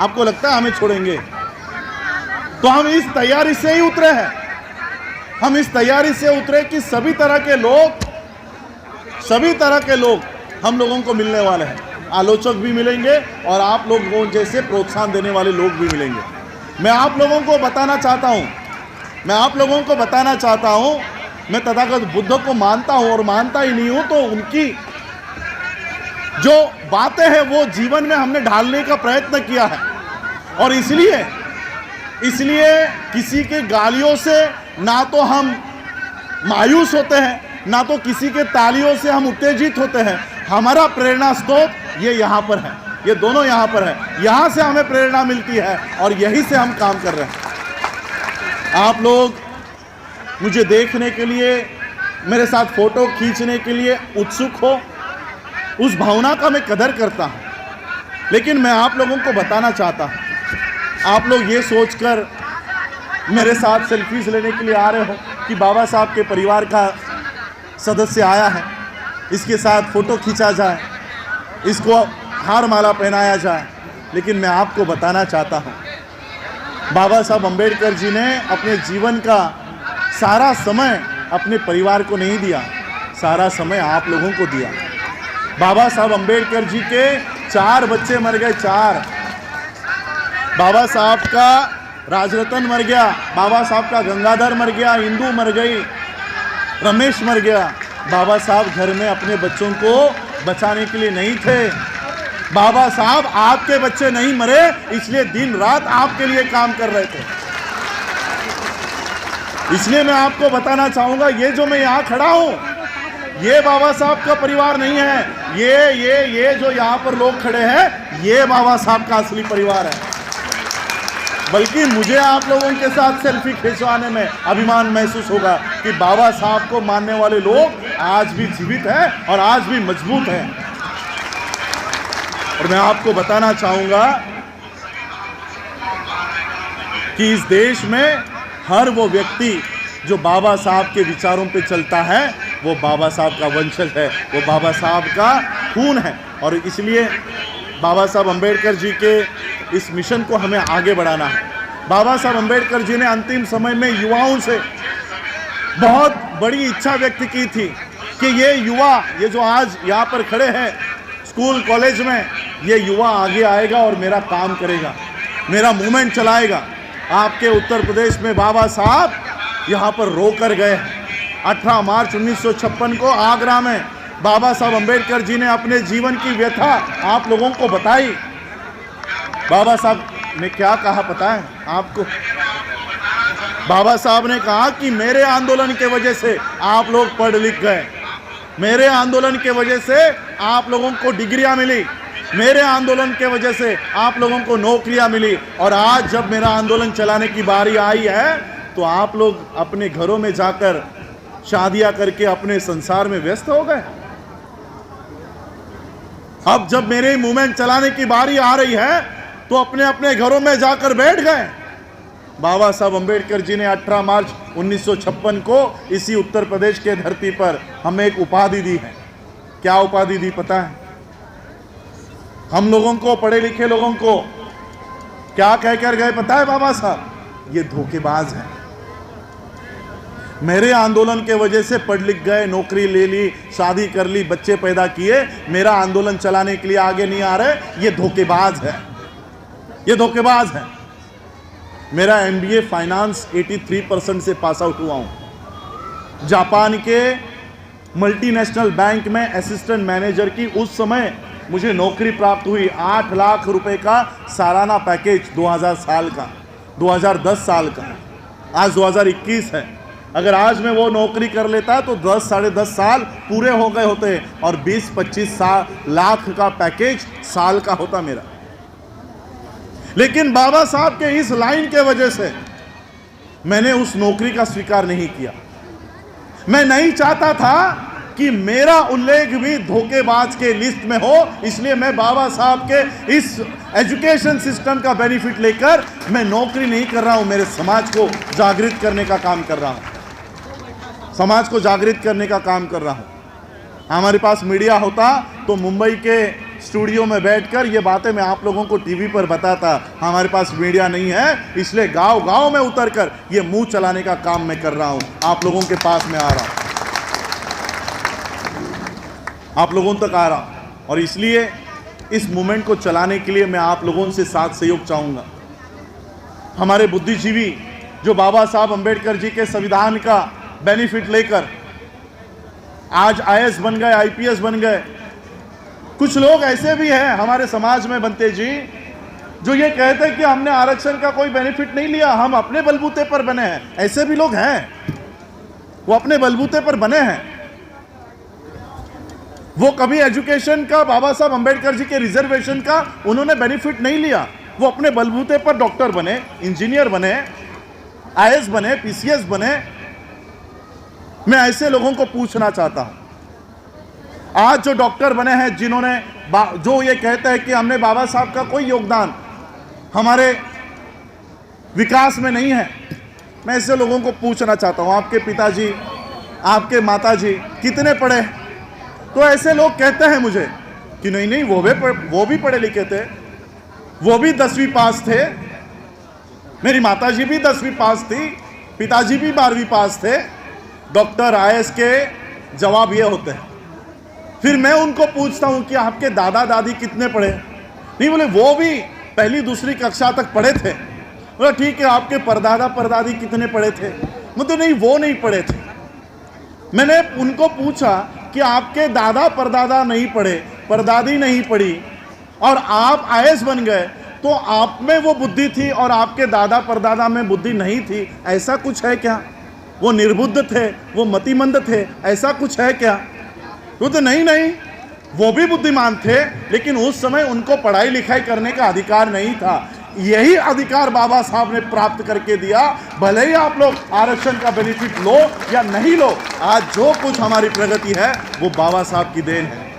आपको लगता है हमें छोड़ेंगे? तो हम इस तैयारी से ही उतरे हैं। हम इस तैयारी से उतरे कि सभी तरह के लोग हम लोगों को मिलने वाले हैं। आलोचक भी मिलेंगे और आप लोगों जैसे प्रोत्साहन देने वाले लोग भी मिलेंगे। मैं आप लोगों को बताना चाहता हूं, मैं तथागत बुद्ध को मानता हूं, और मानता ही नहीं हूं तो उनकी जो बातें हैं वो जीवन में हमने ढालने का प्रयत्न किया है। और इसलिए किसी के गालियों से ना तो हम मायूस होते हैं, ना तो किसी के तालियों से हम उत्तेजित होते हैं। हमारा प्रेरणा स्रोत ये यहाँ पर है, ये दोनों यहाँ पर है। यहाँ से हमें प्रेरणा मिलती है और यहीं से हम काम कर रहे हैं। आप लोग मुझे देखने के लिए, मेरे साथ फोटो खींचने के लिए उत्सुक हो, उस भावना का मैं कदर करता हूँ। लेकिन मैं आप लोगों को बताना चाहता हूँ, आप लोग ये सोचकर मेरे साथ सेल्फीज लेने के लिए आ रहे हो कि बाबा साहब के परिवार का सदस्य आया है, इसके साथ फ़ोटो खींचा जाए, इसको हार माला पहनाया जाए। लेकिन मैं आपको बताना चाहता हूँ, बाबा साहब अम्बेडकर जी ने अपने जीवन का सारा समय अपने परिवार को नहीं दिया, सारा समय आप लोगों को दिया। बाबा साहब अम्बेडकर जी के 4 बच्चे मर गए, 4। बाबा साहब का राजरतन मर गया, बाबा साहब का गंगाधर मर गया, इंदू मर गई, रमेश मर गया। बाबा साहब घर में अपने बच्चों को बचाने के लिए नहीं थे, बाबा साहब आपके बच्चे नहीं मरे, इसलिए दिन रात आपके लिए काम कर रहे थे। इसलिए मैं आपको बताना चाहूंगा, ये जो मैं यहां खड़ा हूं, ये बाबा साहब का परिवार नहीं है। ये जो यहां पर लोग खड़े हैं, ये बाबा साहब का असली परिवार है। बल्कि मुझे आप लोगों के साथ सेल्फी खिंचवाने में अभिमान महसूस होगा कि बाबा साहब को मानने वाले लोग आज भी जीवित हैं और आज भी मजबूत हैं। और मैं आपको बताना चाहूंगा कि इस देश में हर वो व्यक्ति जो बाबा साहब के विचारों पे चलता है, वो बाबा साहब का वंशज है, वो बाबा साहब का खून है। और इसलिए बाबा साहब अंबेडकर जी के इस मिशन को हमें आगे बढ़ाना है। बाबा साहब अंबेडकर जी ने अंतिम समय में युवाओं से बहुत बड़ी इच्छा व्यक्त की थी कि ये युवा, ये जो आज यहाँ पर खड़े हैं स्कूल कॉलेज में, ये युवा आगे आएगा और मेरा काम करेगा, मेरा मूवमेंट चलाएगा। आपके उत्तर प्रदेश में बाबा साहब यहाँ पर रोकर गए। 18 मार्च 1956 को आगरा में बाबा साहब अंबेडकर जी ने अपने जीवन की व्यथा आप लोगों को बताई। बाबा साहब ने क्या कहा पता है आपको? बाबा साहब ने कहा कि मेरे आंदोलन के वजह से आप लोग पढ़ लिख गए, मेरे आंदोलन के वजह से आप लोगों को डिग्रियां मिली, मेरे आंदोलन के वजह से आप लोगों को नौकरियां मिली। और आज जब मेरा आंदोलन चलाने की बारी आई है, तो आप लोग अपने घरों में जाकर शादियां करके अपने संसार में व्यस्त हो गए। अब जब मेरे मूवमेंट चलाने की बारी आ रही है, तो अपने अपने घरों में जाकर बैठ गए। बाबा साहब अंबेडकर जी ने 18 मार्च 1956 को इसी उत्तर प्रदेश के धरती पर हमें एक उपाधि दी है। क्या उपाधि दी पता है? हम लोगों को, पढ़े लिखे लोगों को क्या कहकर गए पता है बाबा साहब? ये धोखेबाज है। मेरे आंदोलन के वजह से पढ़ लिख गए, नौकरी ले ली, शादी कर ली, बच्चे पैदा किए, मेरा आंदोलन चलाने के लिए आगे नहीं आ रहे, ये धोखेबाज है, ये धोखेबाज है। मेरा MBA फाइनेंस 83% से पास आउट हुआ हूं। जापान के मल्टीनेशनल बैंक में असिस्टेंट मैनेजर की उस समय मुझे नौकरी प्राप्त हुई। 8 लाख रुपए का सालाना पैकेज 2010 साल का। आज 2021 है। अगर आज मैं वो नौकरी कर लेता तो 10 साढ़े 10 साल पूरे हो गए होते और 20-25 लाख का पैकेज साल का होता मेरा। लेकिन बाबा साहब के इस लाइन के वजह से मैंने उस नौकरी का स्वीकार नहीं किया। मैं नहीं चाहता था कि मेरा उल्लेख भी धोखेबाज के लिस्ट में हो, इसलिए मैं बाबा साहब के इस एजुकेशन सिस्टम का बेनिफिट लेकर मैं नौकरी नहीं कर रहा हूं, मेरे समाज को जागृत करने का काम कर रहा हूं, समाज को जागृत करने का काम कर रहा हूं। हमारे पास मीडिया होता तो मुंबई के स्टूडियो में बैठकर ये बातें मैं आप लोगों को टीवी पर बताता। हमारे पास मीडिया नहीं है, इसलिए गांव-गांव में उतरकर ये मुंह चलाने का काम मैं कर रहा हूं, आप लोगों के पास में आ रहा हूं, आप लोगों तक आ रहा हूं। और इसलिए इस मूवमेंट को चलाने के लिए मैं आप लोगों से साथ सहयोग चाहूँगा। हमारे बुद्धिजीवी जो बाबा साहब अंबेडकर जी के संविधान का बेनिफिट लेकर आज IAS बन गए, IPS बन गए। कुछ लोग ऐसे भी हैं हमारे समाज में बनते जी, जो ये कहते हैं कि हमने आरक्षण का कोई बेनिफिट नहीं लिया, हम अपने बलबूते पर बने हैं। ऐसे भी लोग हैं, वो अपने बलबूते पर बने हैं। वो कभी एजुकेशन का, बाबा साहब अंबेडकर जी के रिजर्वेशन का उन्होंने बेनिफिट नहीं लिया। वो अपने बलबूते पर डॉक्टर बने, इंजीनियर बने, IAS बने, PCS बने। मैं ऐसे लोगों को पूछना चाहता हूं, आज जो डॉक्टर बने हैं, जिन्होंने जो ये कहते हैं कि हमने बाबा साहब का कोई योगदान हमारे विकास में नहीं है, मैं ऐसे लोगों को पूछना चाहता हूं, आपके पिताजी, आपके माताजी कितने पढ़े? तो ऐसे लोग कहते हैं मुझे कि नहीं नहीं, वो भी पढ़े लिखे थे, वो भी 10वीं पास थे, मेरी माताजी भी 10वीं पास थी, पिताजी भी 12वीं पास थे। डॉक्टर IAS के जवाब ये होते हैं। फिर मैं उनको पूछता हूं कि आपके दादा दादी कितने पढ़े? नहीं, बोले वो भी पहली दूसरी कक्षा तक पढ़े थे। बोला ठीक है, आपके परदादा परदादी कितने पढ़े थे? मतलब नहीं, वो नहीं पढ़े थे। मैंने उनको पूछा कि आपके दादा परदादा नहीं पढ़े, परदादी नहीं पढ़ी, और आप आईएएस बन गए तो आप में वो बुद्धि थी और आपके दादा परदादा में बुद्धि नहीं थी, ऐसा कुछ है क्या? वो निर्बुद्ध थे, वो मतिमंद थे, ऐसा कुछ है क्या? तो नहीं, वो भी बुद्धिमान थे, लेकिन उस समय उनको पढ़ाई लिखाई करने का अधिकार नहीं था। यही अधिकार बाबा साहब ने प्राप्त करके दिया। भले ही आप लोग आरक्षण का बेनिफिट लो या नहीं लो, आज जो कुछ हमारी प्रगति है वो बाबा साहब की देन है।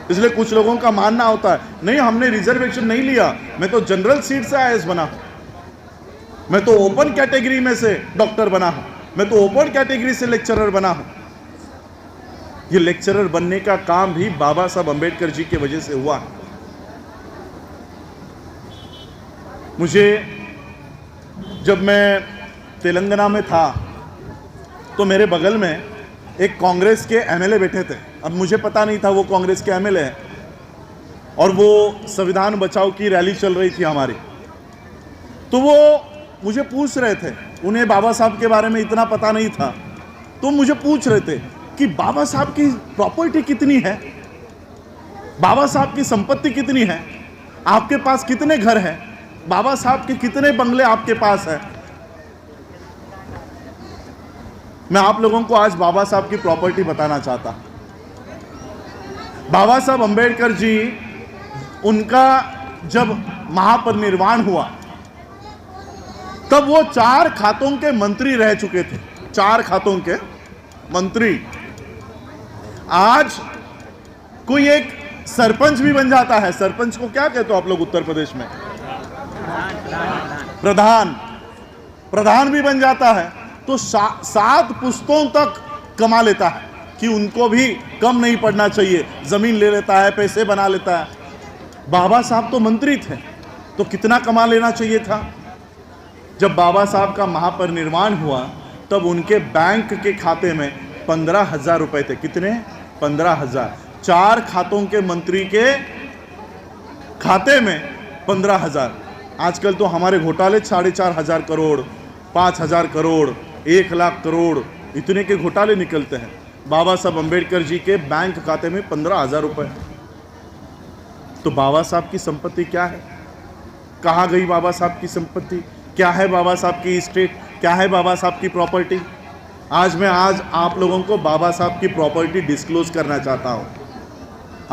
इसलिए कुछ लोगों का मानना होता है नहीं, हमने रिजर्वेशन नहीं लिया, मैं तो जनरल सीट से आईएएस बना हूं, मैं तो ओपन कैटेगरी में से डॉक्टर बना हूं, मैं तो ओपन कैटेगरी से लेक्चरर बना हूं। ये लेक्चरर बनने का काम भी बाबा साहब अंबेडकर जी की वजह से हुआ है। मुझे जब मैं तेलंगाना में था तो मेरे बगल में एक कांग्रेस के एमएलए बैठे थे। अब मुझे पता नहीं था वो कांग्रेस के एमएलए हैं, और वो संविधान बचाओ की रैली चल रही थी हमारी। तो वो मुझे पूछ रहे थे, उन्हें बाबा साहब के बारे में इतना पता नहीं था, तो मुझे पूछ रहे थे कि बाबा साहब की प्रॉपर्टी कितनी है, बाबा साहब की संपत्ति कितनी है, आपके पास कितने घर हैं, बाबा साहब के कितने बंगले आपके पास है। मैं आप लोगों को आज बाबा साहब की प्रॉपर्टी बताना चाहता हूं। बाबा साहब अंबेडकर जी, उनका जब महापरिनिर्वाण हुआ तब वो 4 खातों के मंत्री रह चुके थे, 4 खातों के मंत्री। आज कोई एक सरपंच भी बन जाता है। सरपंच को क्या कहते हो आप लोग उत्तर प्रदेश में? प्रधान भी बन जाता है। तो 7 पुश्तों तक कमा लेता है कि उनको भी कम नहीं पड़ना चाहिए, जमीन ले लेता है, पैसे बना लेता है। बाबा साहब तो मंत्री थे, तो कितना कमा लेना चाहिए था। जब बाबा साहब का महापरिनिर्वाण हुआ तब उनके बैंक के खाते में 15,000 रुपए थे। कितने? 15,000। 4 खातों के मंत्री के खाते में 15,000। आजकल तो हमारे घोटाले 4,500 करोड़, 5,000 करोड़, 1 लाख करोड़, इतने के घोटाले निकलते हैं। बाबा साहब अंबेडकर जी के बैंक खाते में 15,000 रुपए। तो बाबा साहब की संपत्ति क्या है? कहाँ गई बाबा साहब की संपत्ति? क्या है बाबा साहब की स्टेट? क्या है बाबा साहब की प्रॉपर्टी? आज आप लोगों को बाबा साहब की प्रॉपर्टी डिस्क्लोज करना चाहता हूं।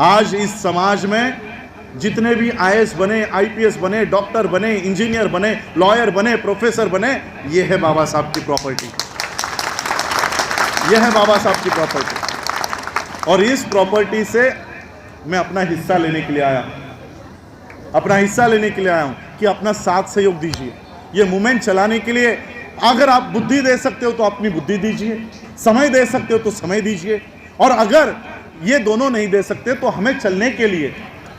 आज इस समाज में जितने भी आईएएस बने, आईपीएस बने, डॉक्टर बने, इंजीनियर बने, लॉयर बने, प्रोफेसर बने, ये है बाबा साहब की प्रॉपर्टी। यह है बाबा साहब की प्रॉपर्टी। और इस प्रॉपर्टी से मैं अपना हिस्सा लेने के लिए आया हूं, अपना हिस्सा लेने के लिए आया हूं कि अपना साथ सहयोग दीजिए। ये मूवमेंट चलाने के लिए अगर आप बुद्धि दे सकते हो तो अपनी बुद्धि दीजिए, समय दे सकते हो तो समय दीजिए, और अगर ये दोनों नहीं दे सकते तो हमें चलने के लिए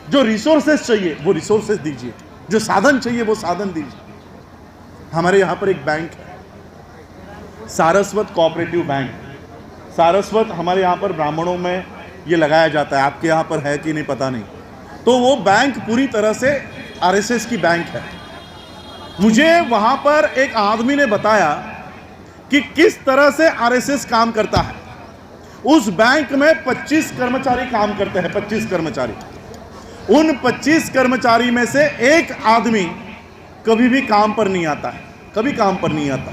जो रिसोर्सेज चाहिए वो रिसोर्सेज दीजिए, जो साधन चाहिए वो साधन दीजिए। हमारे यहाँ पर एक बैंक है, सारस्वत कोऑपरेटिव बैंक। सारस्वत हमारे यहाँ पर ब्राह्मणों में ये लगाया जाता है, आपके यहाँ पर है कि नहीं पता नहीं। तो वो बैंक पूरी तरह से आरएसएस की बैंक है। मुझे वहाँ पर एक आदमी ने बताया कि किस तरह से आरएसएस काम करता है। उस बैंक में 25 कर्मचारी काम करते हैं, 25 कर्मचारी। उन 25 कर्मचारी में से एक आदमी कभी भी काम पर नहीं आता है, कभी काम पर नहीं आता,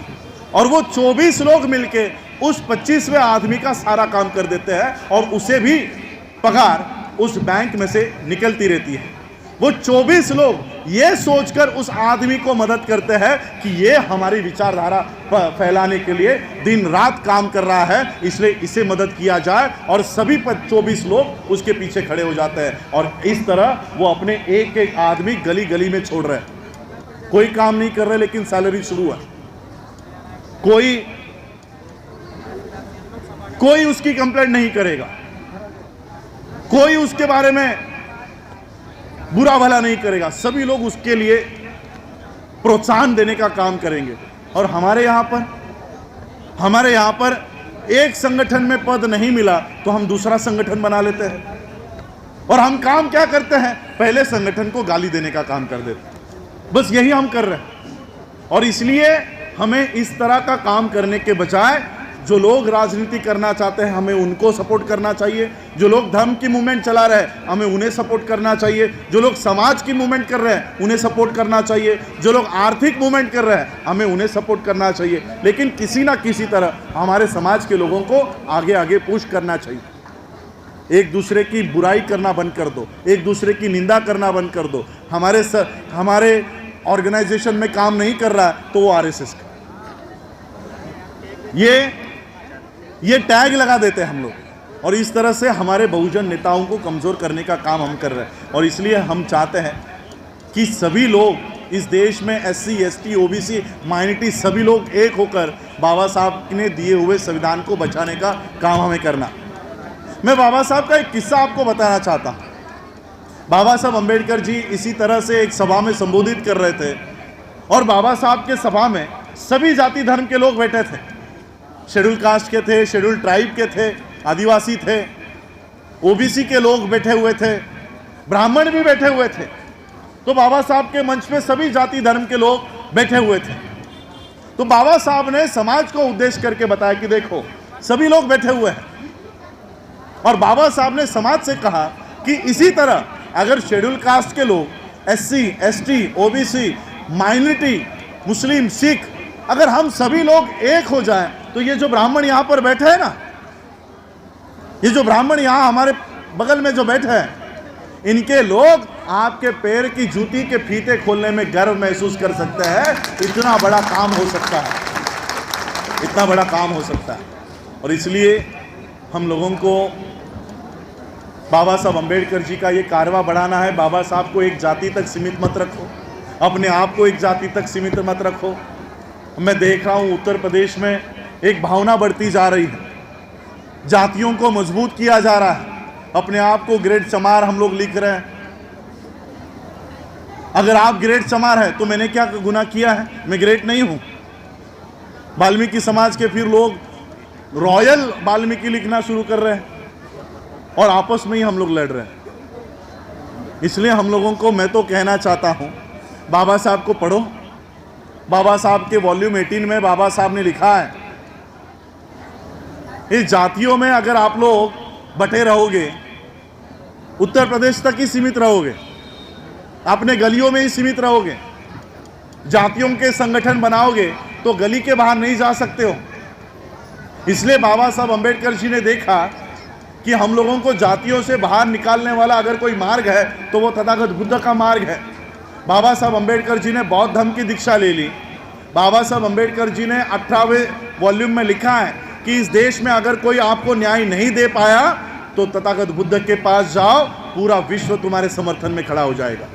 और वो 24 लोग मिलके उस 25वें आदमी का सारा काम कर देते हैं, और उसे भी पगार उस बैंक में से निकलती रहती है। वो 24 लोग ये सोचकर उस आदमी को मदद करते हैं कि ये हमारी विचारधारा फैलाने के लिए दिन रात काम कर रहा है, इसलिए इसे मदद किया जाए, और सभी 24 लोग उसके पीछे खड़े हो जाते हैं। और इस तरह वो अपने एक एक आदमी गली गली में छोड़ रहे हैं। कोई काम नहीं कर रहे लेकिन सैलरी शुरू है। कोई उसकी कंप्लेंट नहीं करेगा, कोई उसके बारे में बुरा भला नहीं करेगा, सभी लोग उसके लिए प्रोत्साहन देने का काम करेंगे। और हमारे यहाँ पर एक संगठन में पद नहीं मिला तो हम दूसरा संगठन बना लेते हैं, और हम काम क्या करते हैं, पहले संगठन को गाली देने का काम कर देते हैं। बस यही हम कर रहे हैं। और इसलिए हमें इस तरह का काम करने के बजाय जो लोग राजनीति करना चाहते हैं हमें उनको सपोर्ट करना चाहिए, जो लोग धर्म की मूवमेंट चला रहे हैं हमें उन्हें सपोर्ट करना चाहिए, जो लोग समाज की मूवमेंट कर रहे हैं उन्हें सपोर्ट करना चाहिए, जो लोग आर्थिक मूवमेंट कर रहे हैं हमें उन्हें सपोर्ट करना चाहिए, लेकिन किसी ना किसी तरह हमारे समाज के लोगों को आगे आगे पुश करना चाहिए। एक दूसरे की बुराई करना बंद कर दो, एक दूसरे की निंदा करना बंद कर दो। हमारे ऑर्गेनाइजेशन में काम नहीं कर रहा है तो वो आरएसएस का ये टैग लगा देते हैं हम लोग, और इस तरह से हमारे बहुजन नेताओं को कमज़ोर करने का काम हम कर रहे हैं। और इसलिए हम चाहते हैं कि सभी लोग इस देश में SC ST OBC माइनॉरिटी सभी लोग एक होकर बाबा साहब ने दिए हुए संविधान को बचाने का काम हमें करना। मैं बाबा साहब का एक किस्सा आपको बताना चाहता हूँ। बाबा साहब अम्बेडकर जी इसी तरह से एक सभा में संबोधित कर रहे थे, और बाबा साहब के सभा में सभी जाति धर्म के लोग बैठे थे। शेड्यूल कास्ट के थे, शेड्यूल ट्राइब के थे, आदिवासी थे, OBC के लोग बैठे हुए थे, ब्राह्मण भी बैठे हुए थे। तो बाबा साहब के मंच पे सभी जाति धर्म के लोग बैठे हुए थे। तो बाबा साहब ने समाज को उद्देश्य करके बताया कि देखो सभी लोग बैठे हुए हैं, और बाबा साहब ने समाज से कहा कि इसी तरह अगर शेड्यूल कास्ट के लोग SC ST OBC माइनॉरिटी मुस्लिम सिख अगर हम सभी लोग एक हो जाएं तो ये जो ब्राह्मण यहाँ पर बैठे हैं ना, ये जो ब्राह्मण यहाँ हमारे बगल में जो बैठे हैं, इनके लोग आपके पैर की जूती के फीते खोलने में गर्व महसूस कर सकते हैं। इतना बड़ा काम हो सकता है, इतना बड़ा काम हो सकता है। और इसलिए हम लोगों को बाबा साहब अम्बेडकर जी का ये कारवा बढ़ाना है। बाबा साहब को एक जाति तक सीमित मत रखो, अपने आप को एक जाति तक सीमित मत रखो। मैं देख रहा हूँ उत्तर प्रदेश में एक भावना बढ़ती जा रही है, जातियों को मजबूत किया जा रहा है, अपने आप को ग्रेट चमार हम लोग लिख रहे हैं। अगर आप ग्रेट चमार हैं तो मैंने क्या गुनाह किया है? मैं ग्रेट नहीं हूं। वाल्मीकि समाज के फिर लोग रॉयल वाल्मीकि लिखना शुरू कर रहे हैं, और आपस में ही हम लोग लड़ रहे हैं। इसलिए हम लोगों को, मैं तो कहना चाहता हूं, बाबा साहब को पढ़ो। बाबा साहब के वॉल्यूम 18 में बाबा साहब ने लिखा है, इस जातियों में अगर आप लोग बटे रहोगे, उत्तर प्रदेश तक ही सीमित रहोगे, अपने गलियों में ही सीमित रहोगे, जातियों के संगठन बनाओगे तो गली के बाहर नहीं जा सकते हो। इसलिए बाबा साहब अम्बेडकर जी ने देखा कि हम लोगों को जातियों से बाहर निकालने वाला अगर कोई मार्ग है तो वो तथागत बुद्ध का मार्ग है। बाबा साहब अम्बेडकर जी ने बौद्ध धर्म की दीक्षा ले ली। बाबा साहब अम्बेडकर जी ने 18वें वॉल्यूम में लिखा है कि इस देश में अगर कोई आपको न्याय नहीं दे पाया तो तथागत बुद्ध के पास जाओ, पूरा विश्व तुम्हारे समर्थन में खड़ा हो जाएगा।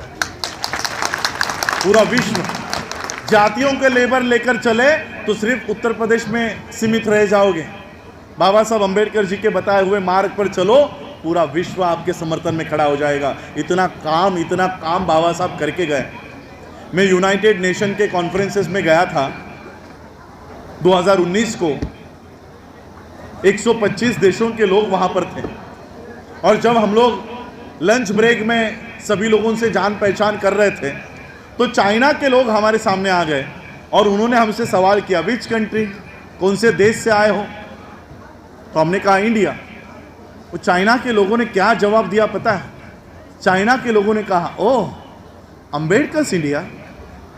पूरा विश्व जातियों के लेबर लेकर चले तो सिर्फ उत्तर प्रदेश में सीमित रह जाओगे। बाबा साहब अम्बेडकर जी के बताए हुए मार्ग पर चलो, पूरा विश्व आपके समर्थन में खड़ा हो जाएगा। इतना काम बाबा साहब करके गए। मैं यूनाइटेड नेशन के कॉन्फ्रेंसेस में गया था 2019 को। 125 देशों के लोग वहाँ पर थे, और जब हम लोग लंच ब्रेक में सभी लोगों से जान पहचान कर रहे थे तो चाइना के लोग हमारे सामने आ गए और उन्होंने हमसे सवाल किया, विच कंट्री, कौन से देश से आए हो? तो हमने कहा इंडिया। वो चाइना के लोगों ने क्या जवाब दिया पता है? चाइना के लोगों ने कहा, ओह अम्बेडकर इंडिया।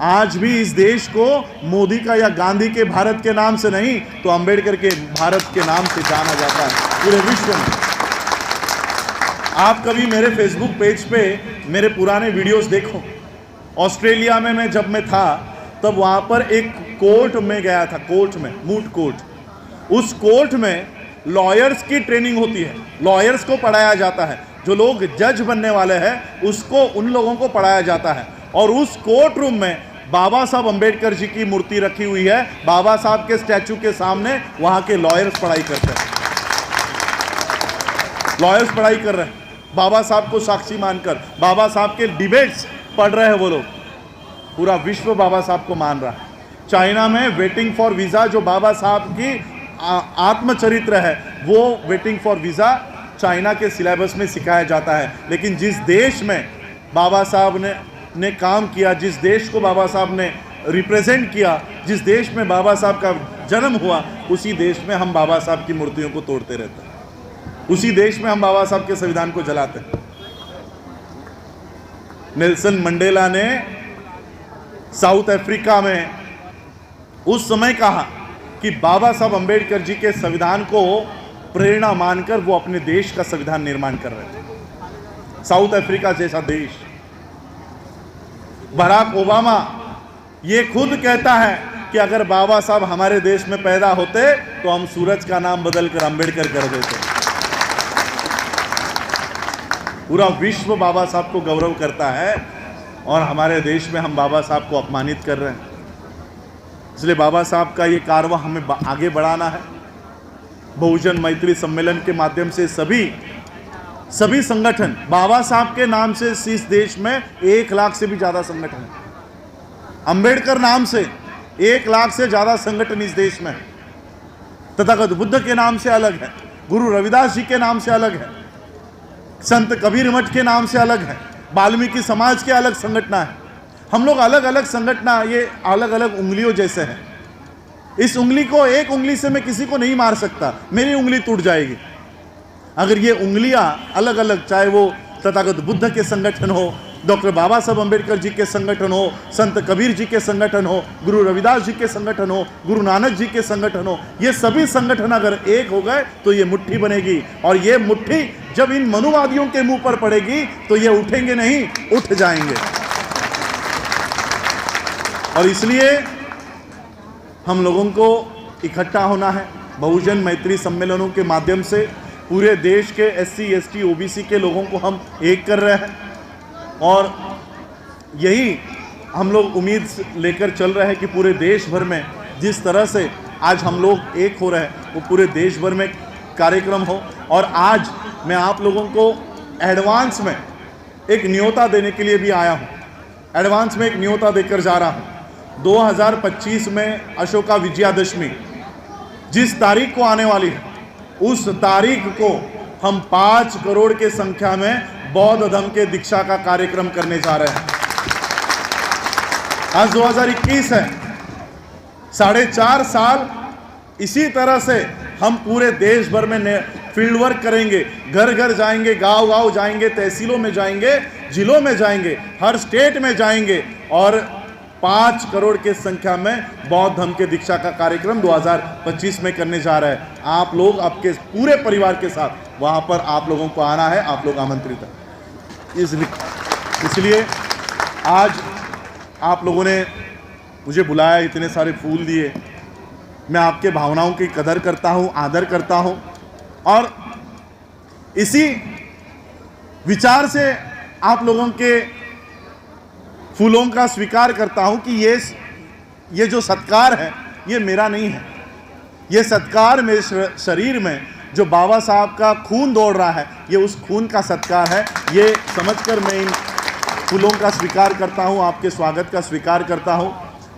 आज भी इस देश को मोदी का या गांधी के भारत के नाम से नहीं तो अम्बेडकर के भारत के नाम से जाना जाता है पूरे विश्व में। आप कभी मेरे फेसबुक पेज पे मेरे पुराने वीडियोस देखो। ऑस्ट्रेलिया में जब मैं था तब वहाँ पर एक कोर्ट में गया था, कोर्ट में, मूट कोर्ट। उस कोर्ट में लॉयर्स की ट्रेनिंग होती है, लॉयर्स को पढ़ाया जाता है। जो लोग जज बनने वाले हैं उसको, उन लोगों को पढ़ाया जाता है। और उस कोर्ट रूम में बाबा साहब अम्बेडकर जी की मूर्ति रखी हुई है। बाबा साहब के स्टैचू के सामने वहाँ के लॉयर्स पढ़ाई करते हैं, लॉयर्स पढ़ाई कर रहे हैं बाबा साहब को साक्षी मानकर। बाबा साहब के डिबेट्स पढ़ रहे हैं वो लोग। पूरा विश्व बाबा साहब को मान रहा है। चाइना में वेटिंग फॉर वीज़ा, जो बाबा साहब की आत्मचरित्र है, वो वेटिंग फॉर वीज़ा चाइना के सिलेबस में सिखाया जाता है। लेकिन जिस देश में बाबा साहब ने काम किया, जिस देश को बाबा साहब ने रिप्रेजेंट किया, जिस देश में बाबा साहब का जन्म हुआ उसी देश में हम बाबा साहब की मूर्तियों को तोड़ते रहते हैं, उसी देश में हम बाबा साहब के संविधान को जलाते हैं। नेल्सन मंडेला ने साउथ अफ्रीका में उस समय कहा कि बाबा साहब अंबेडकर जी के संविधान को प्रेरणा मानकर वो अपने देश का संविधान निर्माण कर रहे थे। साउथ अफ्रीका जैसा देश। बराक ओबामा ये खुद कहता है कि अगर बाबा साहब हमारे देश में पैदा होते तो हम सूरज का नाम बदलकर अंबेडकर कर देते। पूरा विश्व बाबा साहब को गौरव करता है और हमारे देश में हम बाबा साहब को अपमानित कर रहे हैं। इसलिए बाबा साहब का ये कारवां हमें आगे बढ़ाना है। बहुजन मैत्री सम्मेलन के माध्यम से सभी संगठन बाबा साहब के नाम से इस देश में 1 लाख से भी ज्यादा संगठन है। अंबेडकर नाम से 1 लाख से ज्यादा संगठन इस देश में है। तथागत बुद्ध के नाम से अलग है, गुरु रविदास जी के नाम से अलग है, संत कबीर मठ के नाम से अलग है, वाल्मीकि समाज के अलग संगठन है। हम लोग अलग अलग संगठन, ये अलग अलग उंगलियों जैसे हैं। इस उंगली को, एक उंगली से मैं किसी को नहीं मार सकता, मेरी उंगली टूट जाएगी। अगर ये उंगलियां अलग अलग, चाहे वो तथागत बुद्ध के संगठन हो, डॉक्टर बाबा साहब अंबेडकर जी के संगठन हो, संत कबीर जी के संगठन हो, गुरु रविदास जी के संगठन हो, गुरु नानक जी के संगठन हो, ये सभी संगठन अगर एक हो गए तो ये मुट्ठी बनेगी। और ये मुट्ठी जब इन मनुवादियों के मुंह पर पड़ेगी तो ये उठेंगे नहीं, उठ जाएंगे। और इसलिए हम लोगों को इकट्ठा होना है। बहुजन मैत्री सम्मेलनों के माध्यम से पूरे देश के SC ST OBC के लोगों को हम एक कर रहे हैं और यही हम लोग उम्मीद लेकर चल रहे हैं कि पूरे देश भर में जिस तरह से आज हम लोग एक हो रहे हैं वो पूरे देश भर में कार्यक्रम हो। और आज मैं आप लोगों को एडवांस में एक न्योता देने के लिए भी आया हूँ। एडवांस में एक न्योता देकर जा रहा हूँ। 2025 में अशोका विजयादशमी जिस तारीख को आने वाली है, उस तारीख को हम 5 करोड़ के संख्या में बौद्ध धर्म के दीक्षा का कार्यक्रम करने जा रहे हैं। आज 2021 है, 4.5 साल इसी तरह से हम पूरे देश भर में फील्ड वर्क करेंगे, घर घर जाएंगे, गांव गांव जाएंगे, तहसीलों में जाएंगे, जिलों में जाएंगे, हर स्टेट में जाएंगे और 5 करोड़ के संख्या में बौद्ध धर्म के दीक्षा का कार्यक्रम 2025 में करने जा रहे हैं। आप लोग आपके पूरे परिवार के साथ वहां पर आप लोगों को आना है, आप लोग आमंत्रित हैं। इसलिए आज आप लोगों ने मुझे बुलाया, इतने सारे फूल दिए, मैं आपके भावनाओं की कदर करता हूं, आदर करता हूं और इसी विचार से आप लोगों के फूलों का स्वीकार करता हूं कि ये जो सत्कार है ये मेरा नहीं है। ये सत्कार मेरे शरीर में जो बाबा साहब का खून दौड़ रहा है, ये उस खून का सत्कार है। ये समझकर मैं इन फूलों का स्वीकार करता हूं, आपके स्वागत का स्वीकार करता हूं।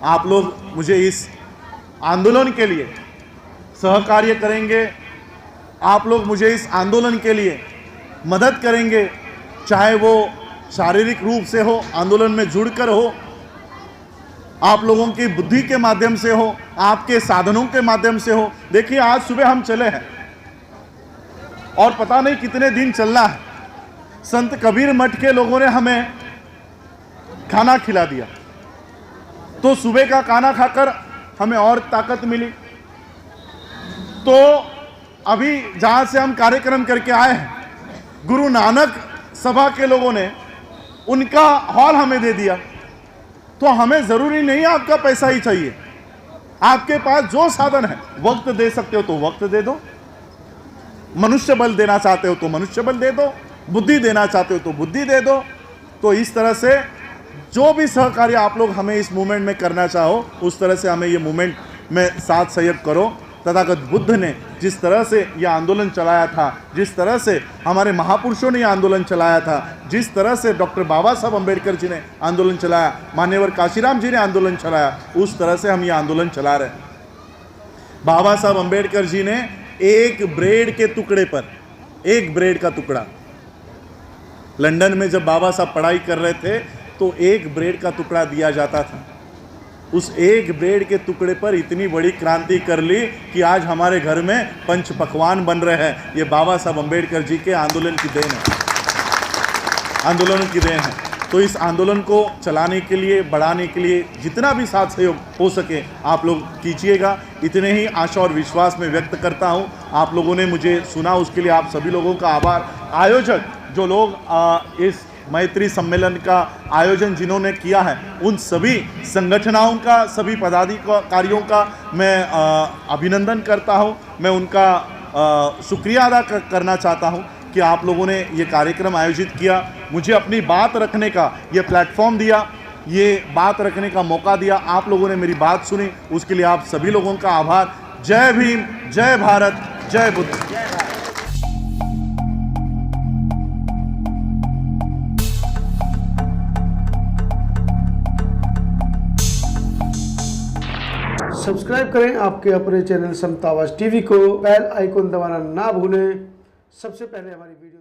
आप लोग मुझे इस आंदोलन के लिए सहकार्य करेंगे, आप लोग मुझे इस आंदोलन के लिए मदद करेंगे, चाहे वो शारीरिक रूप से हो, आंदोलन में जुड़कर हो, आप लोगों की बुद्धि के माध्यम से हो, आपके साधनों के माध्यम से हो। देखिए आज सुबह हम चले हैं और पता नहीं कितने दिन चलना है। संत कबीर मठ के लोगों ने हमें खाना खिला दिया, तो सुबह का खाना खाकर हमें और ताकत मिली। तो अभी जहां से हम कार्यक्रम करके आए हैं, गुरु नानक सभा के लोगों ने उनका हॉल हमें दे दिया। तो हमें जरूरी नहीं आपका पैसा ही चाहिए, आपके पास जो साधन है, वक्त दे सकते हो तो वक्त दे दो, मनुष्य बल देना चाहते हो तो मनुष्य बल दे दो, बुद्धि देना चाहते हो तो बुद्धि दे दो। तो इस तरह से जो भी सहकार्य आप लोग हमें इस मूवमेंट में करना चाहो, उस तरह से हमें ये मूवमेंट में साथ सहयोग करो। तथागत बुद्ध ने जिस तरह से यह आंदोलन चलाया था, जिस तरह से हमारे महापुरुषों ने यह आंदोलन चलाया था, जिस तरह से डॉक्टर बाबा साहब अंबेडकर जी ने आंदोलन चलाया, मान्यवर काशीराम जी ने आंदोलन चलाया, उस तरह से हम ये आंदोलन चला रहे हैं। बाबा साहब अंबेडकर जी ने एक ब्रेड के टुकड़े पर, एक ब्रेड का टुकड़ा, लंदन में जब बाबा साहब पढ़ाई कर रहे थे तो एक ब्रेड का टुकड़ा दिया जाता था। उस एक ब्रेड के टुकड़े पर इतनी बड़ी क्रांति कर ली कि आज हमारे घर में पंच पकवान बन रहे हैं। ये बाबा साहब अम्बेडकर जी के आंदोलन की देन है, आंदोलन की देन है। तो इस आंदोलन को चलाने के लिए, बढ़ाने के लिए जितना भी साथ सहयोग हो सके आप लोग कीजिएगा। इतने ही आशा और विश्वास में व्यक्त करता हूँ। आप लोगों ने मुझे सुना, उसके लिए आप सभी लोगों का आभार। आयोजक जो लोग इस मैत्री सम्मेलन का आयोजन जिन्होंने किया है, उन सभी संगठनों का, सभी पदाधिकारियों का मैं अभिनंदन करता हूं। मैं उनका शुक्रिया अदा करना चाहता हूं कि आप लोगों ने ये कार्यक्रम आयोजित किया, मुझे अपनी बात रखने का ये प्लेटफॉर्म दिया, ये बात रखने का मौका दिया। आप लोगों ने मेरी बात सुनी, उसके लिए आप सभी लोगों का आभार। जय भीम, जय भारत, जय बुद्ध। सब्सक्राइब करें आपके अपने चैनल समता आवाज़ टीवी को, बेल आइकन दबाना ना भूलें। सबसे पहले हमारी वीडियो